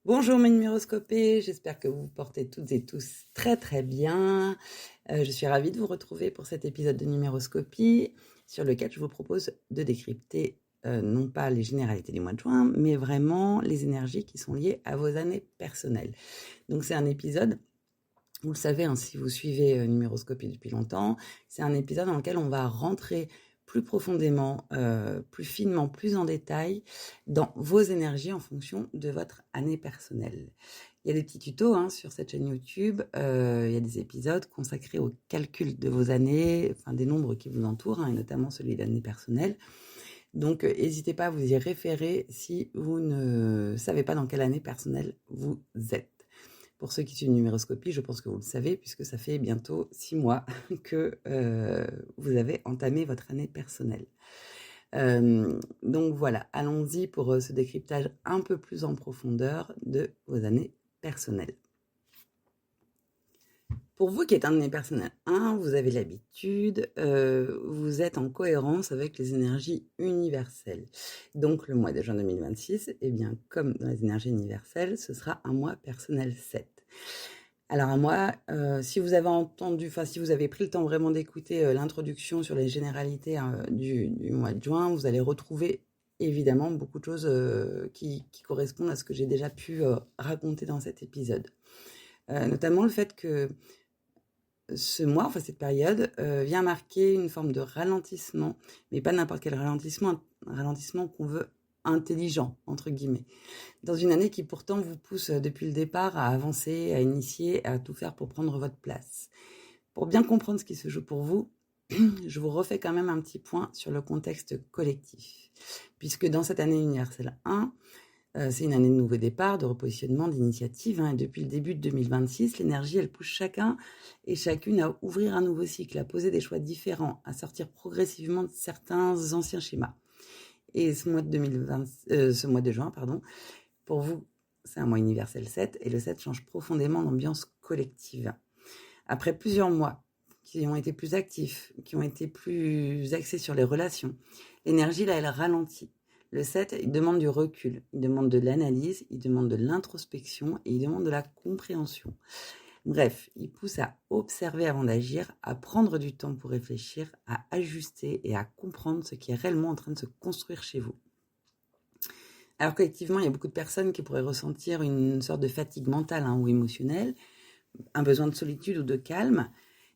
Bonjour mes numéroscopés, j'espère que vous vous portez toutes et tous très très bien. Je suis ravie de vous retrouver pour cet épisode de numéroscopie sur lequel je vous propose de décrypter non pas les généralités du mois de juin, mais vraiment les énergies qui sont liées à vos années personnelles. Donc c'est un épisode, vous le savez, hein, si vous suivez numéroscopie depuis longtemps, c'est un épisode dans lequel on va rentrer plus profondément, plus finement, plus en détail dans vos énergies en fonction de votre année personnelle. Il y a des petits tutos sur cette chaîne YouTube, il y a des épisodes consacrés au calcul de vos années, enfin des nombres qui vous entourent, et notamment celui d'année personnelle. Donc n'hésitez pas à vous y référer si vous ne savez pas dans quelle année personnelle vous êtes. Pour ceux qui suivent une numéroscopie, je pense que vous le savez, puisque ça fait bientôt 6 mois que vous avez entamé votre année personnelle. Donc voilà, allons-y pour ce décryptage un peu plus en profondeur de vos années personnelles. Pour vous qui êtes un année personnelle 1, vous avez l'habitude, vous êtes en cohérence avec les énergies universelles. Donc le mois de juin 2026, eh bien, comme dans les énergies universelles, ce sera un mois personnel 7. Alors moi, si vous avez entendu, si vous avez pris le temps vraiment d'écouter l'introduction sur les généralités du mois de juin, vous allez retrouver évidemment beaucoup de choses qui correspondent à ce que j'ai déjà pu raconter dans cet épisode. Notamment le fait que ce mois, cette période, vient marquer une forme de ralentissement, mais pas n'importe quel ralentissement, un ralentissement qu'on veut intelligent, entre guillemets. Dans une année qui pourtant vous pousse depuis le départ à avancer, à initier, à tout faire pour prendre votre place. Pour bien comprendre ce qui se joue pour vous, je vous refais quand même un petit point sur le contexte collectif. Puisque dans cette année universelle 1, c'est une année de nouveau départ, de repositionnement, d'initiative. Et depuis le début de 2026, l'énergie, elle pousse chacun et chacune à ouvrir un nouveau cycle, à poser des choix différents, à sortir progressivement de certains anciens schémas. Et ce mois de juin, pour vous, c'est un mois universel 7, et le 7 change profondément l'ambiance collective. Après plusieurs mois qui ont été plus actifs, qui ont été plus axés sur les relations, l'énergie, là, elle ralentit. Le 7, il demande du recul, il demande de l'analyse, il demande de l'introspection et il demande de la compréhension. Bref, il pousse à observer avant d'agir, à prendre du temps pour réfléchir, à ajuster et à comprendre ce qui est réellement en train de se construire chez vous. Alors collectivement, il y a beaucoup de personnes qui pourraient ressentir une sorte de fatigue mentale ou émotionnelle, un besoin de solitude ou de calme,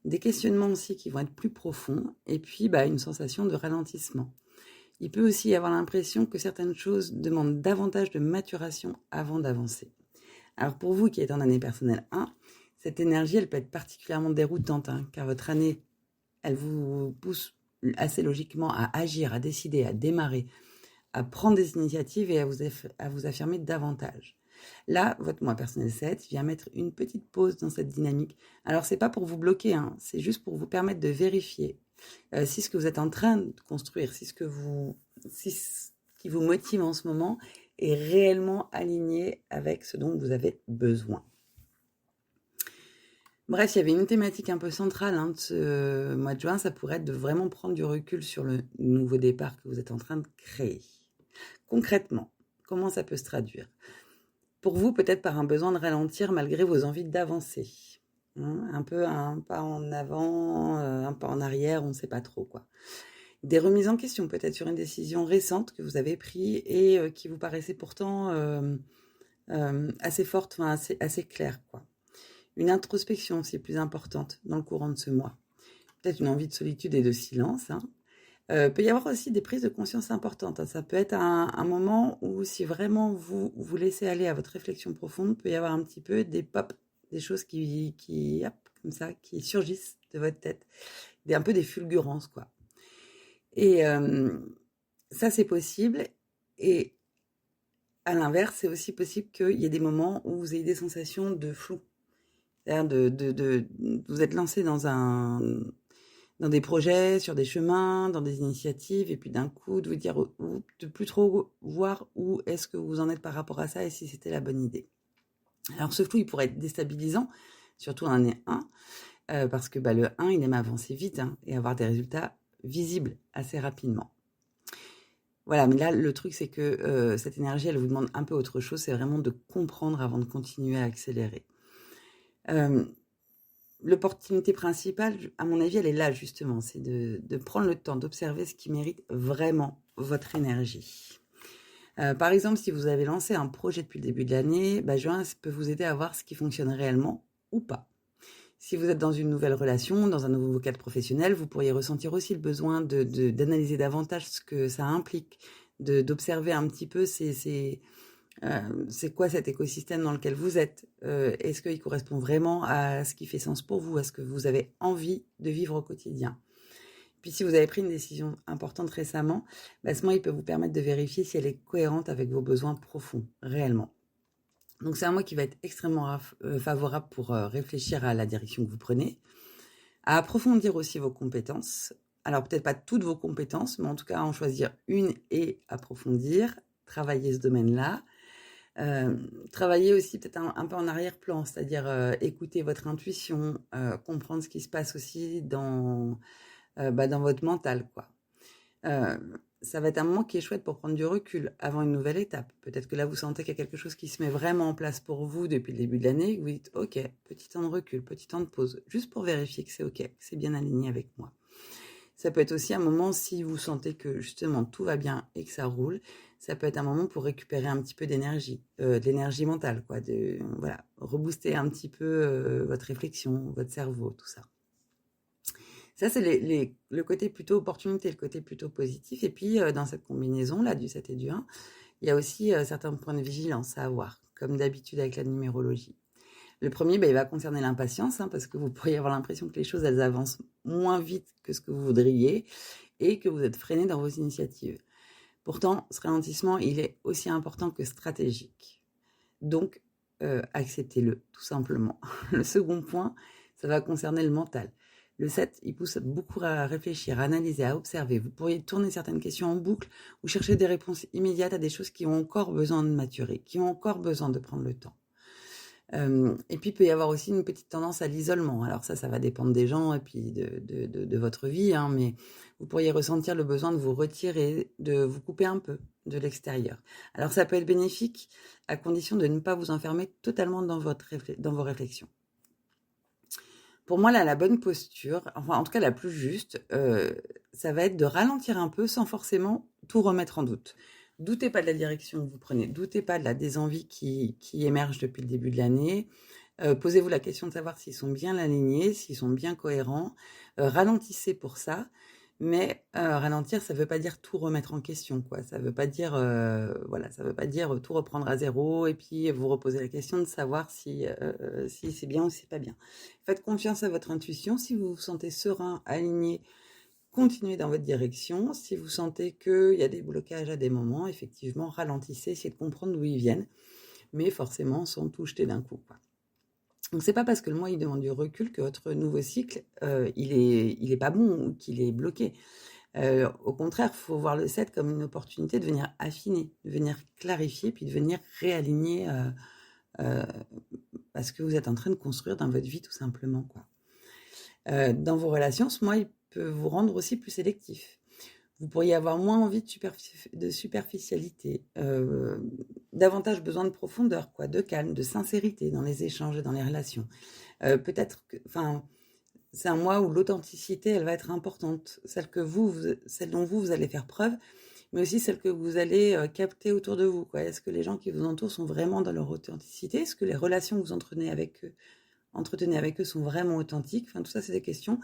des questionnements aussi qui vont être plus profonds, et puis une sensation de ralentissement. Il peut aussi y avoir l'impression que certaines choses demandent davantage de maturation avant d'avancer. Alors pour vous qui êtes en année personnelle 1, cette énergie, elle peut être particulièrement déroutante, car votre année, elle vous pousse assez logiquement à agir, à décider, à démarrer, à prendre des initiatives et à vous affirmer davantage. Là, votre mois personnel 7 vient mettre une petite pause dans cette dynamique. Alors, c'est pas pour vous bloquer, c'est juste pour vous permettre de vérifier si ce que vous êtes en train de construire, si ce qui vous motive en ce moment est réellement aligné avec ce dont vous avez besoin. Bref, il y avait une thématique un peu centrale de ce mois de juin, ça pourrait être de vraiment prendre du recul sur le nouveau départ que vous êtes en train de créer. Concrètement, comment ça peut se traduire ? Pour vous, peut-être par un besoin de ralentir malgré vos envies d'avancer. Un peu un pas en avant, un pas en arrière, on ne sait pas trop quoi. Des remises en question peut-être sur une décision récente que vous avez prise et qui vous paraissait pourtant assez forte, assez claire quoi. Une introspection aussi plus importante dans le courant de ce mois. Peut-être une envie de solitude et de silence. Peut y avoir aussi des prises de conscience importantes. Ça peut être un moment où si vraiment vous vous laissez aller à votre réflexion profonde, peut y avoir un petit peu des pop, des choses qui comme ça, qui surgissent de votre tête. Un peu des fulgurances, quoi. Et ça, c'est possible. Et à l'inverse, c'est aussi possible qu'il y ait des moments où vous ayez des sensations de flou. C'est-à-dire vous êtes lancé dans des projets, sur des chemins, dans des initiatives, et puis d'un coup, de vous dire, de plus trop voir où est-ce que vous en êtes par rapport à ça et si c'était la bonne idée. Alors ce flou, il pourrait être déstabilisant, surtout en année 1, parce que le 1, il aime avancer vite et avoir des résultats visibles assez rapidement. Voilà, mais là, le truc, c'est que cette énergie, elle vous demande un peu autre chose. C'est vraiment de comprendre avant de continuer à accélérer. Euh, L'opportunité principale, à mon avis, elle est là, justement. C'est de prendre le temps d'observer ce qui mérite vraiment votre énergie. Par exemple, si vous avez lancé un projet depuis le début de l'année, juin peut vous aider à voir ce qui fonctionne réellement ou pas. Si vous êtes dans une nouvelle relation, dans un nouveau cadre professionnel, vous pourriez ressentir aussi le besoin d'analyser davantage ce que ça implique, d'observer un petit peu c'est quoi cet écosystème dans lequel vous êtes. Est-ce qu'il correspond vraiment à ce qui fait sens pour vous, à ce que vous avez envie de vivre au quotidien. Puis si vous avez pris une décision importante récemment, ce mois, il peut vous permettre de vérifier si elle est cohérente avec vos besoins profonds, réellement. Donc c'est un mois qui va être extrêmement favorable pour réfléchir à la direction que vous prenez, à approfondir aussi vos compétences. Alors peut-être pas toutes vos compétences, mais en tout cas en choisir une et approfondir, travailler ce domaine-là. Travailler aussi peut-être un peu en arrière-plan, c'est-à-dire écouter votre intuition, comprendre ce qui se passe aussi dans votre mental, quoi. Ça va être un moment qui est chouette pour prendre du recul avant une nouvelle étape. Peut-être que là, vous sentez qu'il y a quelque chose qui se met vraiment en place pour vous depuis le début de l'année, que vous dites, ok, petit temps de recul, petit temps de pause, juste pour vérifier que c'est ok, que c'est bien aligné avec moi. Ça peut être aussi un moment, si vous sentez que justement tout va bien et que ça roule, ça peut être un moment pour récupérer un petit peu d'énergie, de l'énergie mentale, quoi, voilà, rebooster un petit peu votre réflexion, votre cerveau, tout ça. Ça, c'est le côté plutôt opportunité, le côté plutôt positif. Et puis, dans cette combinaison-là du 7 et du 1, il y a aussi certains points de vigilance à avoir, comme d'habitude avec la numérologie. Le premier, il va concerner l'impatience, parce que vous pourriez avoir l'impression que les choses, elles avancent moins vite que ce que vous voudriez et que vous êtes freiné dans vos initiatives. Pourtant, ce ralentissement, il est aussi important que stratégique. Donc, acceptez-le, tout simplement. Le second point, ça va concerner le mental. Le 7, il pousse beaucoup à réfléchir, à analyser, à observer. Vous pourriez tourner certaines questions en boucle ou chercher des réponses immédiates à des choses qui ont encore besoin de maturer, qui ont encore besoin de prendre le temps. Et puis, il peut y avoir aussi une petite tendance à l'isolement. Alors ça va dépendre des gens et puis de votre vie, mais vous pourriez ressentir le besoin de vous retirer, de vous couper un peu de l'extérieur. Alors ça peut être bénéfique à condition de ne pas vous enfermer totalement dans vos réflexions. Pour moi, là, la bonne posture, enfin en tout cas la plus juste, ça va être de ralentir un peu sans forcément tout remettre en doute. Doutez pas de la direction que vous prenez, doutez pas de des envies qui émergent depuis le début de l'année. Posez-vous la question de savoir s'ils sont bien alignés, s'ils sont bien cohérents. Ralentissez pour ça, mais ralentir, ça veut pas dire tout remettre en question, quoi. Ça veut pas dire, ça veut pas dire tout reprendre à zéro et puis vous reposer la question de savoir si c'est bien ou si c'est pas bien. Faites confiance à votre intuition. Si vous vous sentez serein, aligné, continuez dans votre direction. Si vous sentez qu'il y a des blocages à des moments, effectivement, ralentissez, essayez de comprendre d'où ils viennent, mais forcément sans tout jeter d'un coup, quoi. Donc c'est pas parce que le mois il demande du recul que votre nouveau cycle il est pas bon ou qu'il est bloqué. Au contraire, il faut voir le 7 comme une opportunité de venir affiner, de venir clarifier, puis de venir réaligner ce que vous êtes en train de construire dans votre vie tout simplement, quoi. Dans vos relations, ce mois il peut vous rendre aussi plus sélectif. Vous pourriez avoir moins envie de superficialité, davantage besoin de profondeur, quoi, de calme, de sincérité dans les échanges et dans les relations. Peut-être que, c'est un mois où l'authenticité, elle va être importante, celle dont vous allez faire preuve, mais aussi celle que vous allez capter autour de vous, quoi. Est-ce que les gens qui vous entourent sont vraiment dans leur authenticité? Est-ce que les relations que vous entretenez avec eux sont vraiment authentiques? Enfin, tout ça, c'est des questions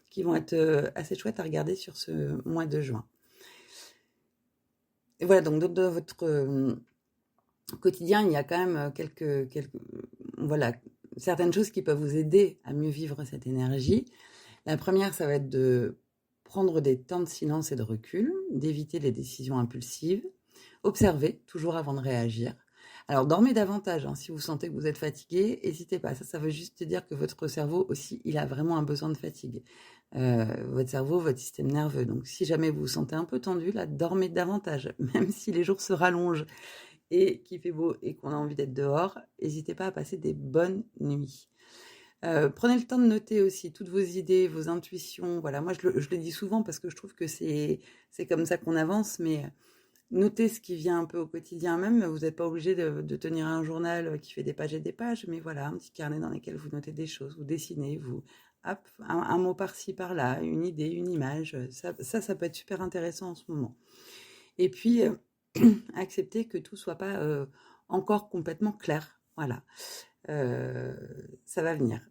qui vont être assez chouettes à regarder sur ce mois de juin. Et voilà, donc dans votre quotidien, il y a quand même certaines choses qui peuvent vous aider à mieux vivre cette énergie. La première, ça va être de prendre des temps de silence et de recul, d'éviter les décisions impulsives, observer toujours avant de réagir. Alors, dormez davantage, si vous sentez que vous êtes fatigué, n'hésitez pas. Ça veut juste dire que votre cerveau aussi, il a vraiment un besoin de fatigue. Votre cerveau, votre système nerveux. Donc, si jamais vous vous sentez un peu tendu, là, dormez davantage. Même si les jours se rallongent et qu'il fait beau et qu'on a envie d'être dehors, n'hésitez pas à passer des bonnes nuits. Prenez le temps de noter aussi toutes vos idées, vos intuitions. Voilà, moi, je le dis souvent parce que je trouve que c'est comme ça qu'on avance, mais Notez ce qui vient un peu au quotidien même. Vous n'êtes pas obligé de tenir un journal qui fait des pages et des pages, mais voilà, un petit carnet dans lequel vous notez des choses, vous dessinez, hop, un mot par-ci, par-là, une idée, une image. Ça peut être super intéressant en ce moment. Et puis, accepter que tout soit pas encore complètement clair. Voilà. Ça va venir.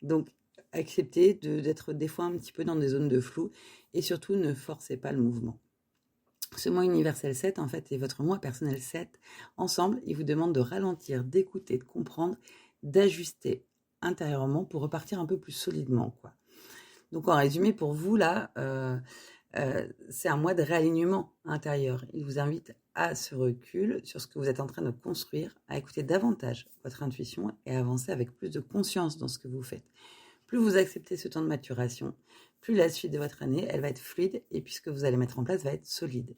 Donc, accepter d'être des fois un petit peu dans des zones de flou et surtout ne forcez pas le mouvement. Ce mois universel 7, en fait, et votre mois personnel 7, ensemble, ils vous demandent de ralentir, d'écouter, de comprendre, d'ajuster intérieurement pour repartir un peu plus solidement, quoi. Donc, en résumé, pour vous, là, c'est un mois de réalignement intérieur. Il vous invite à ce recul sur ce que vous êtes en train de construire, à écouter davantage votre intuition et à avancer avec plus de conscience dans ce que vous faites. Plus vous acceptez ce temps de maturation, plus la suite de votre année, elle va être fluide et puis ce que vous allez mettre en place va être solide.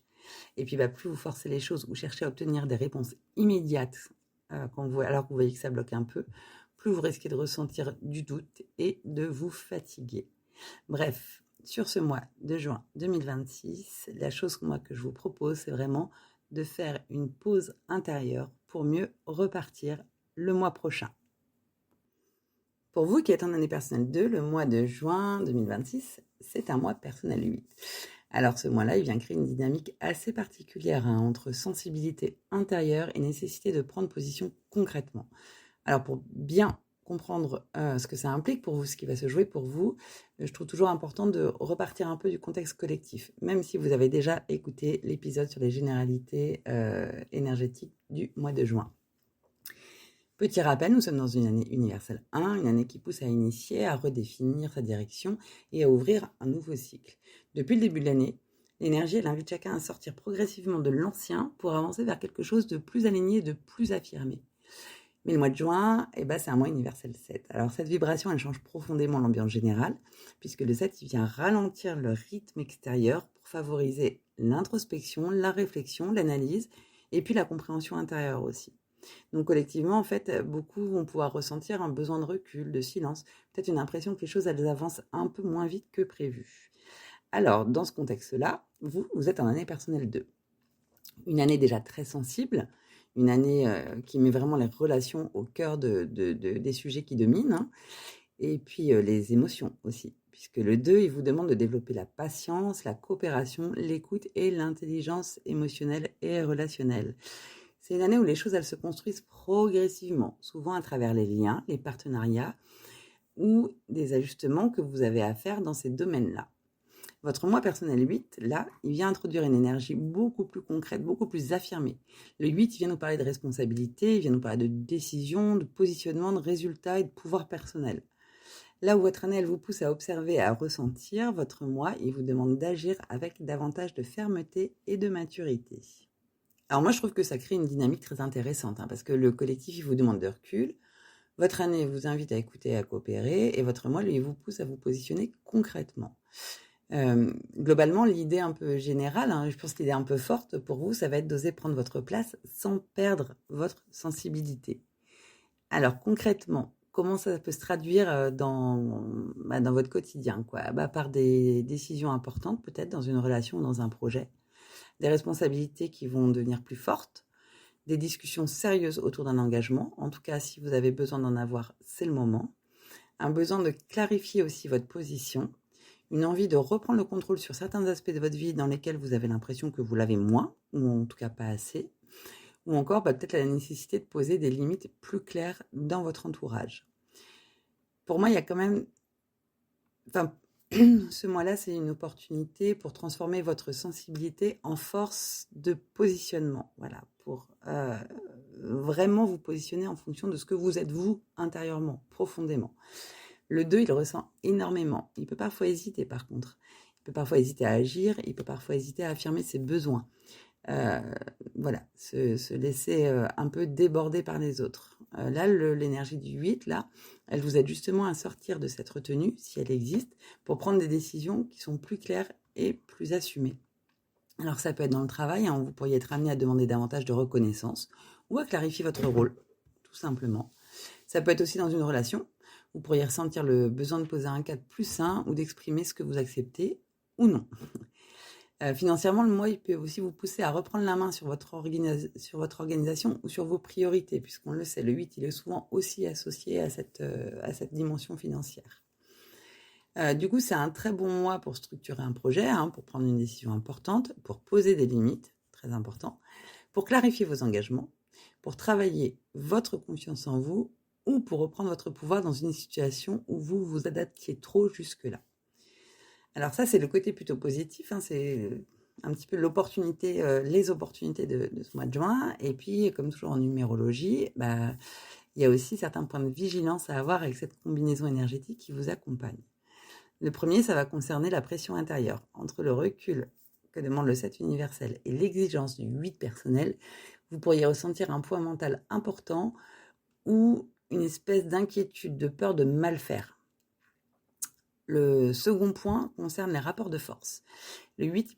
Et puis plus vous forcez les choses ou cherchez à obtenir des réponses immédiates alors que vous voyez que ça bloque un peu, plus vous risquez de ressentir du doute et de vous fatiguer. Bref, sur ce mois de juin 2026, la chose que je vous propose, c'est vraiment de faire une pause intérieure pour mieux repartir le mois prochain. Pour vous qui êtes en année personnelle 2, le mois de juin 2026, c'est un mois personnel 8. Alors ce mois-là, il vient créer une dynamique assez particulière entre sensibilité intérieure et nécessité de prendre position concrètement. Alors pour bien comprendre ce que ça implique pour vous, ce qui va se jouer pour vous, je trouve toujours important de repartir un peu du contexte collectif, même si vous avez déjà écouté l'épisode sur les généralités énergétiques du mois de juin. Petit rappel, nous sommes dans une année universelle 1, une année qui pousse à initier, à redéfinir sa direction et à ouvrir un nouveau cycle. Depuis le début de l'année, l'énergie, elle invite chacun à sortir progressivement de l'ancien pour avancer vers quelque chose de plus aligné, de plus affirmé. Mais le mois de juin, c'est un mois universel 7. Alors cette vibration, elle change profondément l'ambiance générale, puisque le 7, il vient ralentir le rythme extérieur pour favoriser l'introspection, la réflexion, l'analyse, et puis la compréhension intérieure aussi. Donc collectivement, en fait, beaucoup vont pouvoir ressentir un besoin de recul, de silence, peut-être une impression que les choses, elles avancent un peu moins vite que prévu. Alors, dans ce contexte-là, vous êtes en année personnelle 2. Une année déjà très sensible, une année qui met vraiment les relations au cœur des sujets qui dominent, hein, et puis les émotions aussi, puisque le 2, il vous demande de développer la patience, la coopération, l'écoute et l'intelligence émotionnelle et relationnelle. C'est une année où les choses, elles se construisent progressivement, souvent à travers les liens, les partenariats ou des ajustements que vous avez à faire dans ces domaines-là. Votre moi personnel 8, là, il vient introduire une énergie beaucoup plus concrète, beaucoup plus affirmée. Le 8, il vient nous parler de responsabilité, il vient nous parler de décision, de positionnement, de résultats et de pouvoir personnel. Là où votre année, elle vous pousse à observer, à ressentir, votre moi, il vous demande d'agir avec davantage de fermeté et de maturité. Alors moi, je trouve que ça crée une dynamique très intéressante, parce que le collectif, il vous demande de recul, votre année vous invite à écouter et à coopérer, et votre moi, lui, il vous pousse à vous positionner concrètement. Globalement, l'idée un peu générale, je pense que l'idée un peu forte pour vous, ça va être d'oser prendre votre place sans perdre votre sensibilité. Alors concrètement, comment ça peut se traduire dans votre quotidien, quoi? Par des décisions importantes, peut-être dans une relation ou dans un projet, des responsabilités qui vont devenir plus fortes, des discussions sérieuses autour d'un engagement. En tout cas, si vous avez besoin d'en avoir, c'est le moment. Un besoin de clarifier aussi votre position, une envie de reprendre le contrôle sur certains aspects de votre vie dans lesquels vous avez l'impression que vous l'avez moins, ou en tout cas pas assez, ou encore peut-être la nécessité de poser des limites plus claires dans votre entourage. Pour moi, il y a quand même... ce mois-là, c'est une opportunité pour transformer votre sensibilité en force de positionnement. Voilà, pour vraiment vous positionner en fonction de ce que vous êtes vous intérieurement, profondément. Le 2, il ressent énormément. Il peut parfois hésiter par contre. Il peut parfois hésiter à agir, il peut parfois hésiter à affirmer ses besoins. Se laisser un peu déborder par les autres. Là, l'énergie du 8, là, elle vous aide justement à sortir de cette retenue, si elle existe, pour prendre des décisions qui sont plus claires et plus assumées. Alors ça peut être dans le travail, vous pourriez être amené à demander davantage de reconnaissance ou à clarifier votre rôle, tout simplement. Ça peut être aussi dans une relation, vous pourriez ressentir le besoin de poser un cadre plus sain ou d'exprimer ce que vous acceptez ou non. Financièrement, le mois, il peut aussi vous pousser à reprendre la main sur votre organisation ou sur vos priorités, puisqu'on le sait, le 8, il est souvent aussi associé à cette dimension financière. Du coup, c'est un très bon mois pour structurer un projet, pour prendre une décision importante, pour poser des limites, très important, pour clarifier vos engagements, pour travailler votre confiance en vous ou pour reprendre votre pouvoir dans une situation où vous vous adaptiez trop jusque-là. Alors ça, c'est le côté plutôt positif, c'est un petit peu l'opportunité, les opportunités de ce mois de juin. Et puis, comme toujours en numérologie, il y a aussi certains points de vigilance à avoir avec cette combinaison énergétique qui vous accompagne. Le premier, ça va concerner la pression intérieure. Entre le recul que demande le 7 universel et l'exigence du 8 personnel, vous pourriez ressentir un poids mental important ou une espèce d'inquiétude, de peur de mal faire. Le second point concerne les rapports de force. Le 8,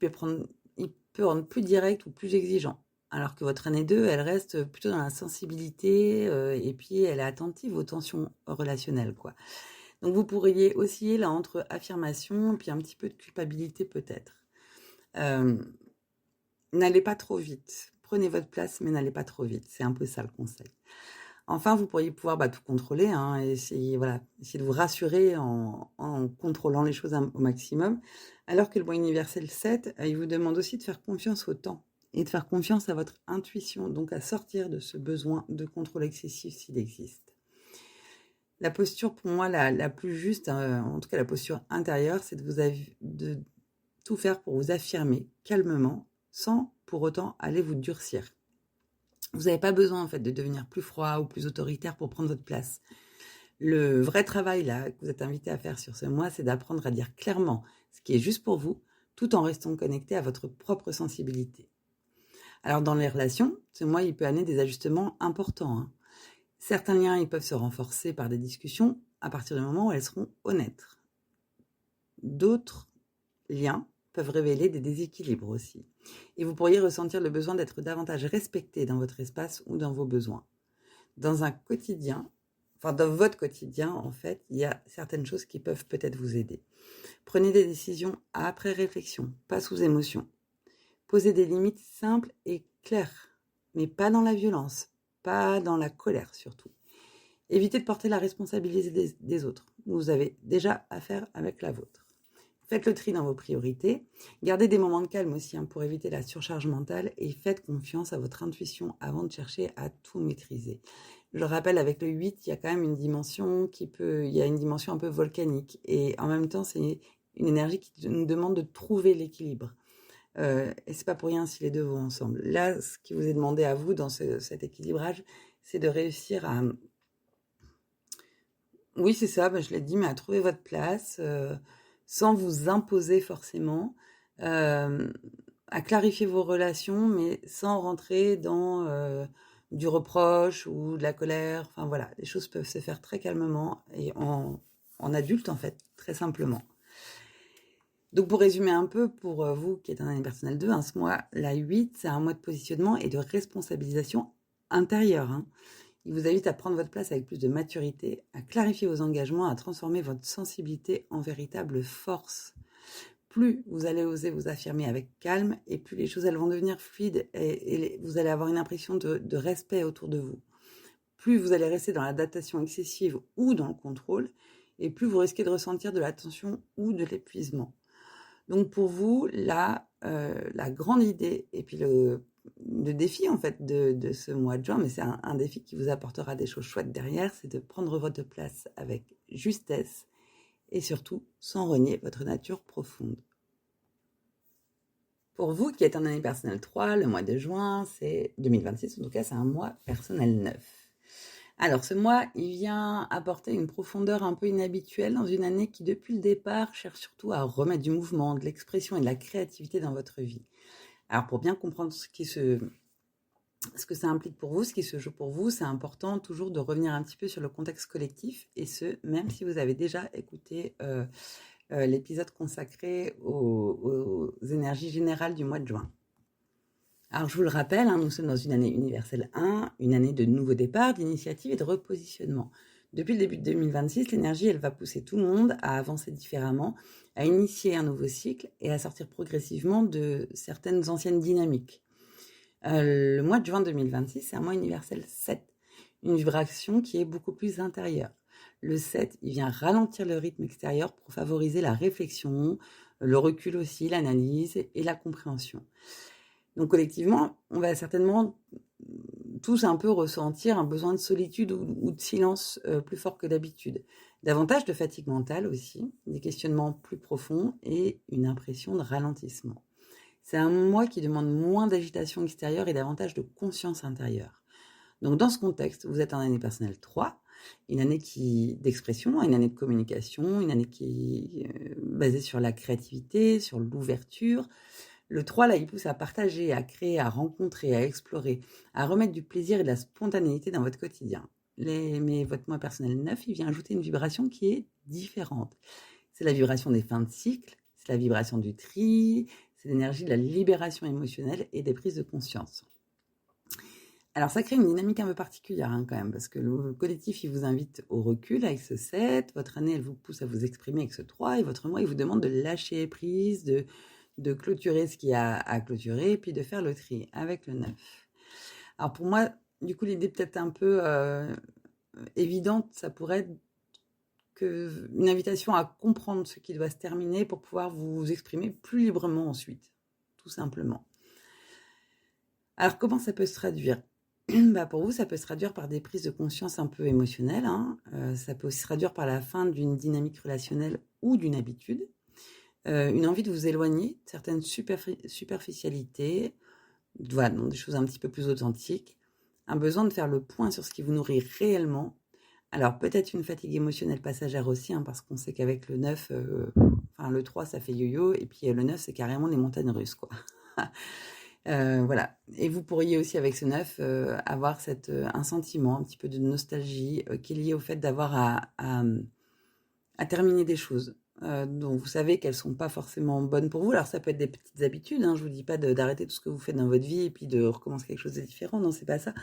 il peut rendre plus direct ou plus exigeant, alors que votre année 2, elle reste plutôt dans la sensibilité et puis elle est attentive aux tensions relationnelles, quoi. Donc vous pourriez osciller là entre affirmation et puis un petit peu de culpabilité peut-être. N'allez pas trop vite. Prenez votre place, mais n'allez pas trop vite. C'est un peu ça le conseil. Enfin, vous pourriez pouvoir tout contrôler, et essayer de vous rassurer en contrôlant les choses au maximum. Alors que le mois universel 7, il vous demande aussi de faire confiance au temps et de faire confiance à votre intuition, donc à sortir de ce besoin de contrôle excessif s'il existe. La posture, pour moi, la plus juste, en tout cas la posture intérieure, c'est de tout faire pour vous affirmer calmement, sans pour autant aller vous durcir. Vous n'avez pas besoin en fait de devenir plus froid ou plus autoritaire pour prendre votre place. Le vrai travail là que vous êtes invité à faire sur ce mois, c'est d'apprendre à dire clairement ce qui est juste pour vous, tout en restant connecté à votre propre sensibilité. Alors dans les relations, ce mois il peut amener des ajustements importants. Certains liens ils peuvent se renforcer par des discussions à partir du moment où elles seront honnêtes. D'autres liens peuvent révéler des déséquilibres aussi. Et vous pourriez ressentir le besoin d'être davantage respecté dans votre espace ou dans vos besoins. Dans votre quotidien, en fait, il y a certaines choses qui peuvent peut-être vous aider. Prenez des décisions après réflexion, pas sous émotion. Posez des limites simples et claires, mais pas dans la violence, pas dans la colère surtout. Évitez de porter la responsabilité des autres. Vous avez déjà affaire avec la vôtre. Faites le tri dans vos priorités. Gardez des moments de calme aussi pour éviter la surcharge mentale et faites confiance à votre intuition avant de chercher à tout maîtriser. Je le rappelle, avec le 8, il y a quand même une dimension un peu volcanique et en même temps, c'est une énergie qui nous demande de trouver l'équilibre. Et c'est pas pour rien si les deux vont ensemble. Là, ce qui vous est demandé à vous dans cet équilibrage, c'est de réussir à... Oui, c'est ça, je l'ai dit, mais à trouver votre place... sans vous imposer forcément, à clarifier vos relations, mais sans rentrer dans du reproche ou de la colère. Enfin voilà, les choses peuvent se faire très calmement et en adulte en fait, très simplement. Donc pour résumer un peu, pour vous qui êtes un année personnel 2, ce mois, la 8, c'est un mois de positionnement et de responsabilisation intérieure. Il vous invite à prendre votre place avec plus de maturité, à clarifier vos engagements, à transformer votre sensibilité en véritable force. Plus vous allez oser vous affirmer avec calme, et plus les choses elles vont devenir fluides et vous allez avoir une impression de respect autour de vous. Plus vous allez rester dans l'adaptation excessive ou dans le contrôle, et plus vous risquez de ressentir de la tension ou de l'épuisement. Donc pour vous, la grande idée, et puis le défi en fait de ce mois de juin, mais c'est un défi qui vous apportera des choses chouettes derrière, c'est de prendre votre place avec justesse et surtout sans renier votre nature profonde. Pour vous qui êtes en année personnelle 3, le mois de juin, c'est 2026, en tout cas c'est un mois personnel 9. Alors ce mois, il vient apporter une profondeur un peu inhabituelle dans une année qui, depuis le départ, cherche surtout à remettre du mouvement, de l'expression et de la créativité dans votre vie. Alors pour bien comprendre ce que ça implique pour vous, ce qui se joue pour vous, c'est important toujours de revenir un petit peu sur le contexte collectif, et ce, même si vous avez déjà écouté l'épisode consacré aux énergies générales du mois de juin. Alors, je vous le rappelle, nous sommes dans une année universelle 1, une année de nouveau départ, d'initiative et de repositionnement. Depuis le début de 2026, l'énergie, elle va pousser tout le monde à avancer différemment, à initier un nouveau cycle et à sortir progressivement de certaines anciennes dynamiques. Le mois de juin 2026, c'est un mois universel 7, une vibration qui est beaucoup plus intérieure. Le 7, il vient ralentir le rythme extérieur pour favoriser la réflexion, le recul aussi, l'analyse et la compréhension. Donc collectivement, on va certainement tous un peu ressentir un besoin de solitude ou de silence plus fort que d'habitude. Davantage de fatigue mentale aussi, des questionnements plus profonds et une impression de ralentissement. C'est un mois qui demande moins d'agitation extérieure et davantage de conscience intérieure. Donc dans ce contexte, vous êtes en année personnelle 3, une année d'expression, une année de communication, une année qui est basée sur la créativité, sur l'ouverture. Le 3, là, il pousse à partager, à créer, à rencontrer, à explorer, à remettre du plaisir et de la spontanéité dans votre quotidien. Mais votre mois personnel 9, il vient ajouter une vibration qui est différente. C'est la vibration des fins de cycle, c'est la vibration du tri, c'est l'énergie de la libération émotionnelle et des prises de conscience. Alors ça crée une dynamique un peu particulière quand même, parce que le collectif, il vous invite au recul avec ce 7, votre année, elle vous pousse à vous exprimer avec ce 3, et votre mois, il vous demande de lâcher prise, de clôturer ce qu'il y a à clôturer, et puis de faire le tri avec le 9. Alors pour moi, du coup, l'idée peut-être un peu évidente, ça pourrait être une invitation à comprendre ce qui doit se terminer pour pouvoir vous exprimer plus librement ensuite, tout simplement. Alors comment ça peut se traduire ? Pour vous, ça peut se traduire par des prises de conscience un peu émotionnelles. Ça peut aussi se traduire par la fin d'une dynamique relationnelle ou d'une habitude. Une envie de vous éloigner de certaines superficialités, voilà, donc des choses un petit peu plus authentiques. Un besoin de faire le point sur ce qui vous nourrit réellement. Alors peut-être une fatigue émotionnelle passagère aussi, parce qu'on sait qu'avec le 9, le 3 ça fait yo-yo, et puis le 9 c'est carrément des montagnes russes, quoi. Voilà. Et vous pourriez aussi avec ce 9 avoir un sentiment un petit peu de nostalgie qui est lié au fait d'avoir à terminer des choses dont vous savez qu'elles sont pas forcément bonnes pour vous. Alors ça peut être des petites habitudes, je vous dis pas d'arrêter tout ce que vous faites dans votre vie et puis de recommencer quelque chose de différent, non, c'est pas ça.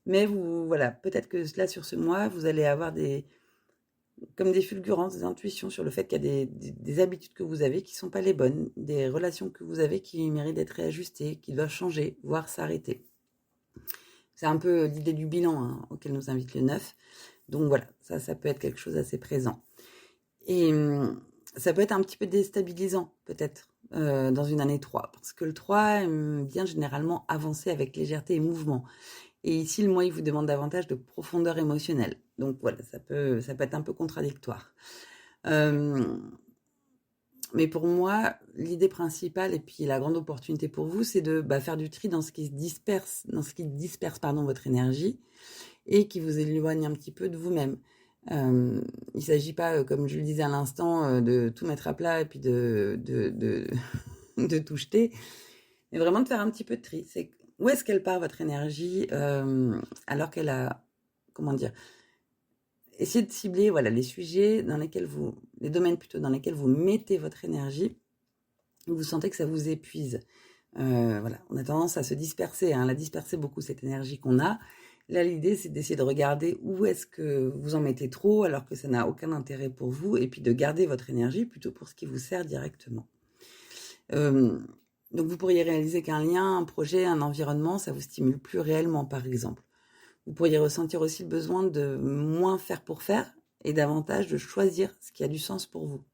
Mais voilà, peut-être que là sur ce mois, vous allez avoir comme des fulgurances, des intuitions sur le fait qu'il y a des habitudes que vous avez qui sont pas les bonnes, des relations que vous avez qui méritent d'être réajustées, qui doivent changer, voire s'arrêter. C'est un peu l'idée du bilan auquel nous invite le 9. Donc voilà, ça peut être quelque chose d'assez présent. Et ça peut être un petit peu déstabilisant, peut-être, dans une année 3, parce que le 3 vient généralement avancer avec légèreté et mouvement. Et ici, le mois, il vous demande davantage de profondeur émotionnelle. Donc voilà, ça peut être un peu contradictoire. Mais pour moi, l'idée principale et puis la grande opportunité pour vous, c'est de faire du tri dans ce qui disperse votre énergie et qui vous éloigne un petit peu de vous-même. Il ne s'agit pas, comme je le disais à l'instant, de tout mettre à plat et puis de tout jeter, mais vraiment de faire un petit peu de tri. C'est où est-ce qu'elle part votre énergie alors qu'elle a, comment dire, essayez de cibler les sujets dans lesquels les domaines plutôt dans lesquels vous mettez votre énergie, où vous sentez que ça vous épuise. On a tendance à se disperser, à disperser beaucoup cette énergie qu'on a. Là, l'idée, c'est d'essayer de regarder où est-ce que vous en mettez trop alors que ça n'a aucun intérêt pour vous, et puis de garder votre énergie plutôt pour ce qui vous sert directement. Donc, vous pourriez réaliser qu'un lien, un projet, un environnement, ça vous stimule plus réellement, par exemple. Vous pourriez ressentir aussi le besoin de moins faire pour faire et davantage de choisir ce qui a du sens pour vous.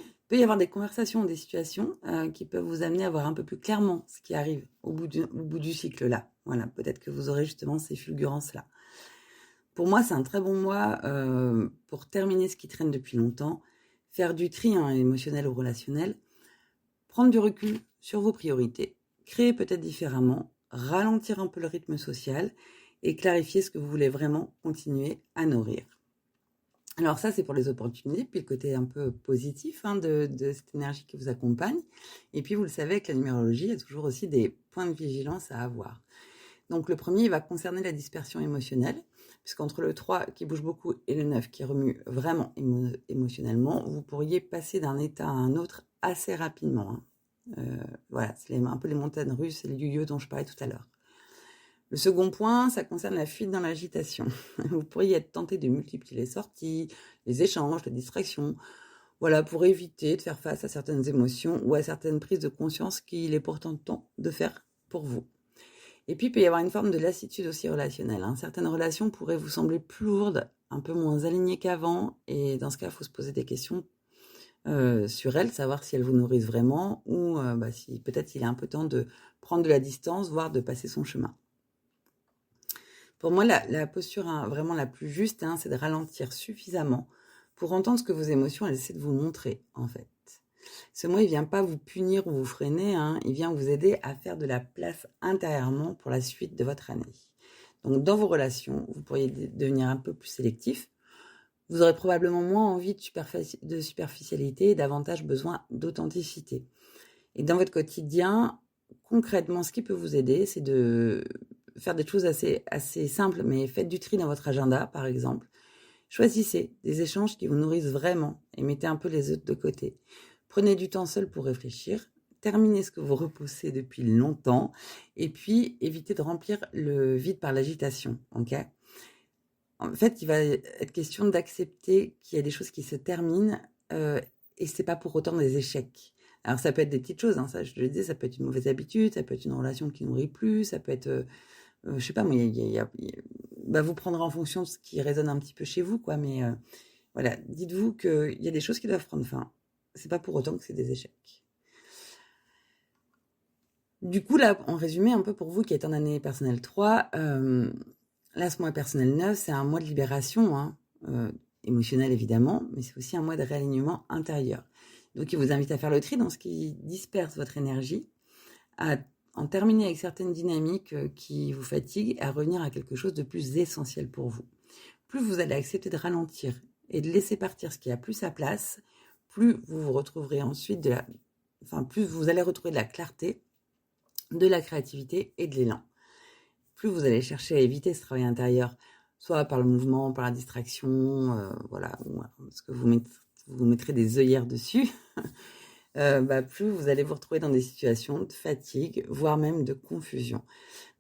Il peut y avoir des conversations, des situations qui peuvent vous amener à voir un peu plus clairement ce qui arrive au bout du cycle là. Voilà, peut-être que vous aurez justement ces fulgurances-là. Pour moi, c'est un très bon mois pour terminer ce qui traîne depuis longtemps, faire du tri émotionnel ou relationnel, prendre du recul sur vos priorités, créer peut-être différemment, ralentir un peu le rythme social et clarifier ce que vous voulez vraiment continuer à nourrir. Alors ça, c'est pour les opportunités, puis le côté un peu positif de cette énergie qui vous accompagne. Et puis, vous le savez, avec la numérologie, il y a toujours aussi des points de vigilance à avoir. Donc, le premier, il va concerner la dispersion émotionnelle, puisqu'entre le 3 qui bouge beaucoup et le 9 qui remue vraiment émotionnellement, vous pourriez passer d'un état à un autre assez rapidement. C'est un peu les montagnes russes et les yo-yo dont je parlais tout à l'heure. Le second point, ça concerne la fuite dans l'agitation. Vous pourriez être tenté de multiplier les sorties, les échanges, les distractions, voilà, pour éviter de faire face à certaines émotions ou à certaines prises de conscience qu'il est pourtant temps de faire pour vous. Et puis, il peut y avoir une forme de lassitude aussi relationnelle. Certaines relations pourraient vous sembler plus lourdes, un peu moins alignées qu'avant, et dans ce cas, il faut se poser des questions sur elles, savoir si elles vous nourrissent vraiment ou si peut-être il est un peu temps de prendre de la distance, voire de passer son chemin. Pour moi, la posture vraiment la plus juste, c'est de ralentir suffisamment pour entendre ce que vos émotions elles essaient de vous montrer, en fait. Ce mot, il vient pas vous punir ou vous freiner, il vient vous aider à faire de la place intérieurement pour la suite de votre année. Donc, dans vos relations, vous pourriez devenir un peu plus sélectif. Vous aurez probablement moins envie de superficialité et davantage besoin d'authenticité. Et dans votre quotidien, concrètement, ce qui peut vous aider, c'est de faire des choses assez simples, mais faites du tri dans votre agenda, par exemple. Choisissez des échanges qui vous nourrissent vraiment et mettez un peu les autres de côté. Prenez du temps seul pour réfléchir, terminez ce que vous repoussez depuis longtemps et puis évitez de remplir le vide par l'agitation, ok ? En fait, il va être question d'accepter qu'il y a des choses qui se terminent et c'est pas pour autant des échecs. Alors ça peut être des petites choses, ça je le disais, ça peut être une mauvaise habitude, ça peut être une relation qui nourrit plus, ça peut être, je sais pas moi, vous prendrez en fonction de ce qui résonne un petit peu chez vous, quoi. Mais voilà, dites-vous qu'il y a des choses qui doivent prendre fin. C'est pas pour autant que c'est des échecs. Du coup, là, en résumé, un peu pour vous qui êtes en année personnelle 3, là, ce mois personnel 9, c'est un mois de libération, émotionnelle évidemment, mais c'est aussi un mois de réalignement intérieur. Donc, il vous invite à faire le tri dans ce qui disperse votre énergie, à en terminer avec certaines dynamiques qui vous fatiguent et à revenir à quelque chose de plus essentiel pour vous. Plus vous allez accepter de ralentir et de laisser partir ce qui a plus sa place, plus vous vous retrouverez ensuite plus vous allez retrouver de la clarté, de la créativité et de l'élan. Plus vous allez chercher à éviter ce travail intérieur, soit par le mouvement, par la distraction, parce que vous mettrez des œillères dessus, plus vous allez vous retrouver dans des situations de fatigue, voire même de confusion.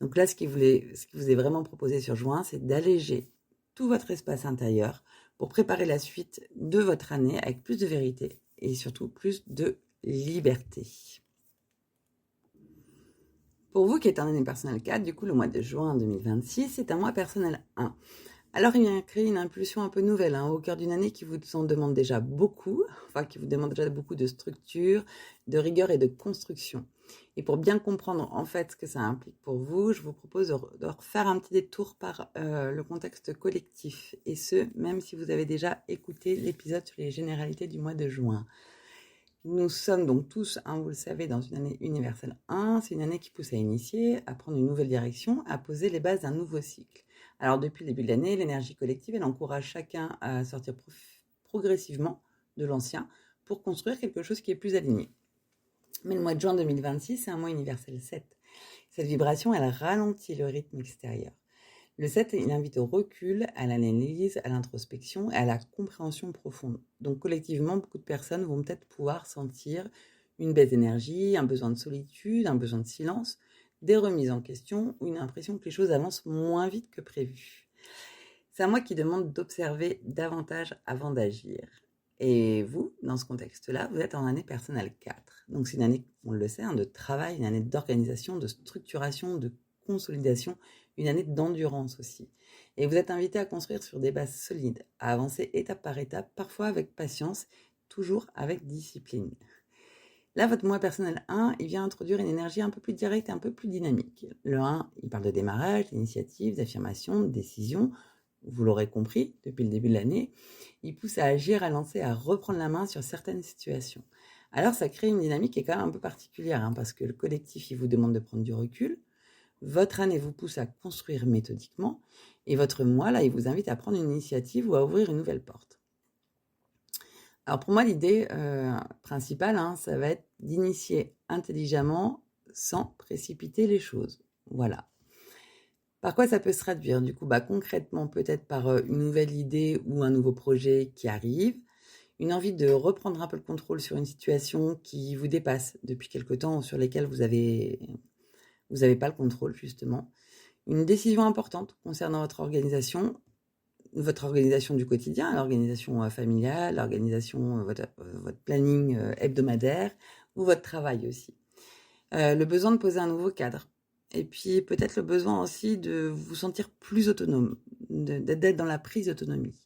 Donc là, ce qui vous est vraiment proposé sur juin, c'est d'alléger tout votre espace intérieur pour préparer la suite de votre année avec plus de vérité et surtout plus de liberté. Pour vous qui êtes en année personnelle 4, du coup, le mois de juin 2026, c'est un mois personnel 1. Alors, il vient créer une impulsion un peu nouvelle au cœur d'une année qui vous en demande déjà beaucoup, qui vous demande déjà beaucoup de structure, de rigueur et de construction. Et pour bien comprendre en fait ce que ça implique pour vous, je vous propose de refaire un petit détour par le contexte collectif. Et ce, même si vous avez déjà écouté l'épisode sur les généralités du mois de juin. Nous sommes donc tous, vous le savez, dans une année universelle 1. C'est une année qui pousse à initier, à prendre une nouvelle direction, à poser les bases d'un nouveau cycle. Alors, depuis le début de l'année, l'énergie collective, elle encourage chacun à sortir progressivement de l'ancien pour construire quelque chose qui est plus aligné. Mais le mois de juin 2026, c'est un mois universel 7. Cette vibration, elle ralentit le rythme extérieur. Le 7, il invite au recul, à l'analyse, à l'introspection et à la compréhension profonde. Donc collectivement, beaucoup de personnes vont peut-être pouvoir sentir une baisse d'énergie, un besoin de solitude, un besoin de silence, des remises en question ou une impression que les choses avancent moins vite que prévu. C'est un mois qui demande d'observer davantage avant d'agir. Et vous, dans ce contexte-là, vous êtes en année personnelle 4. Donc c'est une année, on le sait, de travail, une année d'organisation, de structuration, de consolidation, une année d'endurance aussi. Et vous êtes invité à construire sur des bases solides, à avancer étape par étape, parfois avec patience, toujours avec discipline. Là, votre mois personnel 1, il vient introduire une énergie un peu plus directe et un peu plus dynamique. Le 1, il parle de démarrage, d'initiative, d'affirmation, de décision. Vous l'aurez compris, depuis le début de l'année, il pousse à agir, à lancer, à reprendre la main sur certaines situations. Alors, ça crée une dynamique qui est quand même un peu particulière, parce que le collectif, il vous demande de prendre du recul. Votre année vous pousse à construire méthodiquement. Et votre mois, là, il vous invite à prendre une initiative ou à ouvrir une nouvelle porte. Alors, pour moi, l'idée principale, ça va être d'initier intelligemment sans précipiter les choses. Voilà. Par quoi ça peut se traduire ? Du coup, concrètement, peut-être par une nouvelle idée ou un nouveau projet qui arrive, une envie de reprendre un peu le contrôle sur une situation qui vous dépasse depuis quelque temps ou sur lesquelles vous avez pas le contrôle, justement. une décision importante concernant votre organisation du quotidien, l'organisation familiale, l'organisation, votre planning hebdomadaire ou votre travail aussi. Le besoin de poser un nouveau cadre. Et puis peut-être le besoin aussi de vous sentir plus autonome, d'être dans la prise d'autonomie.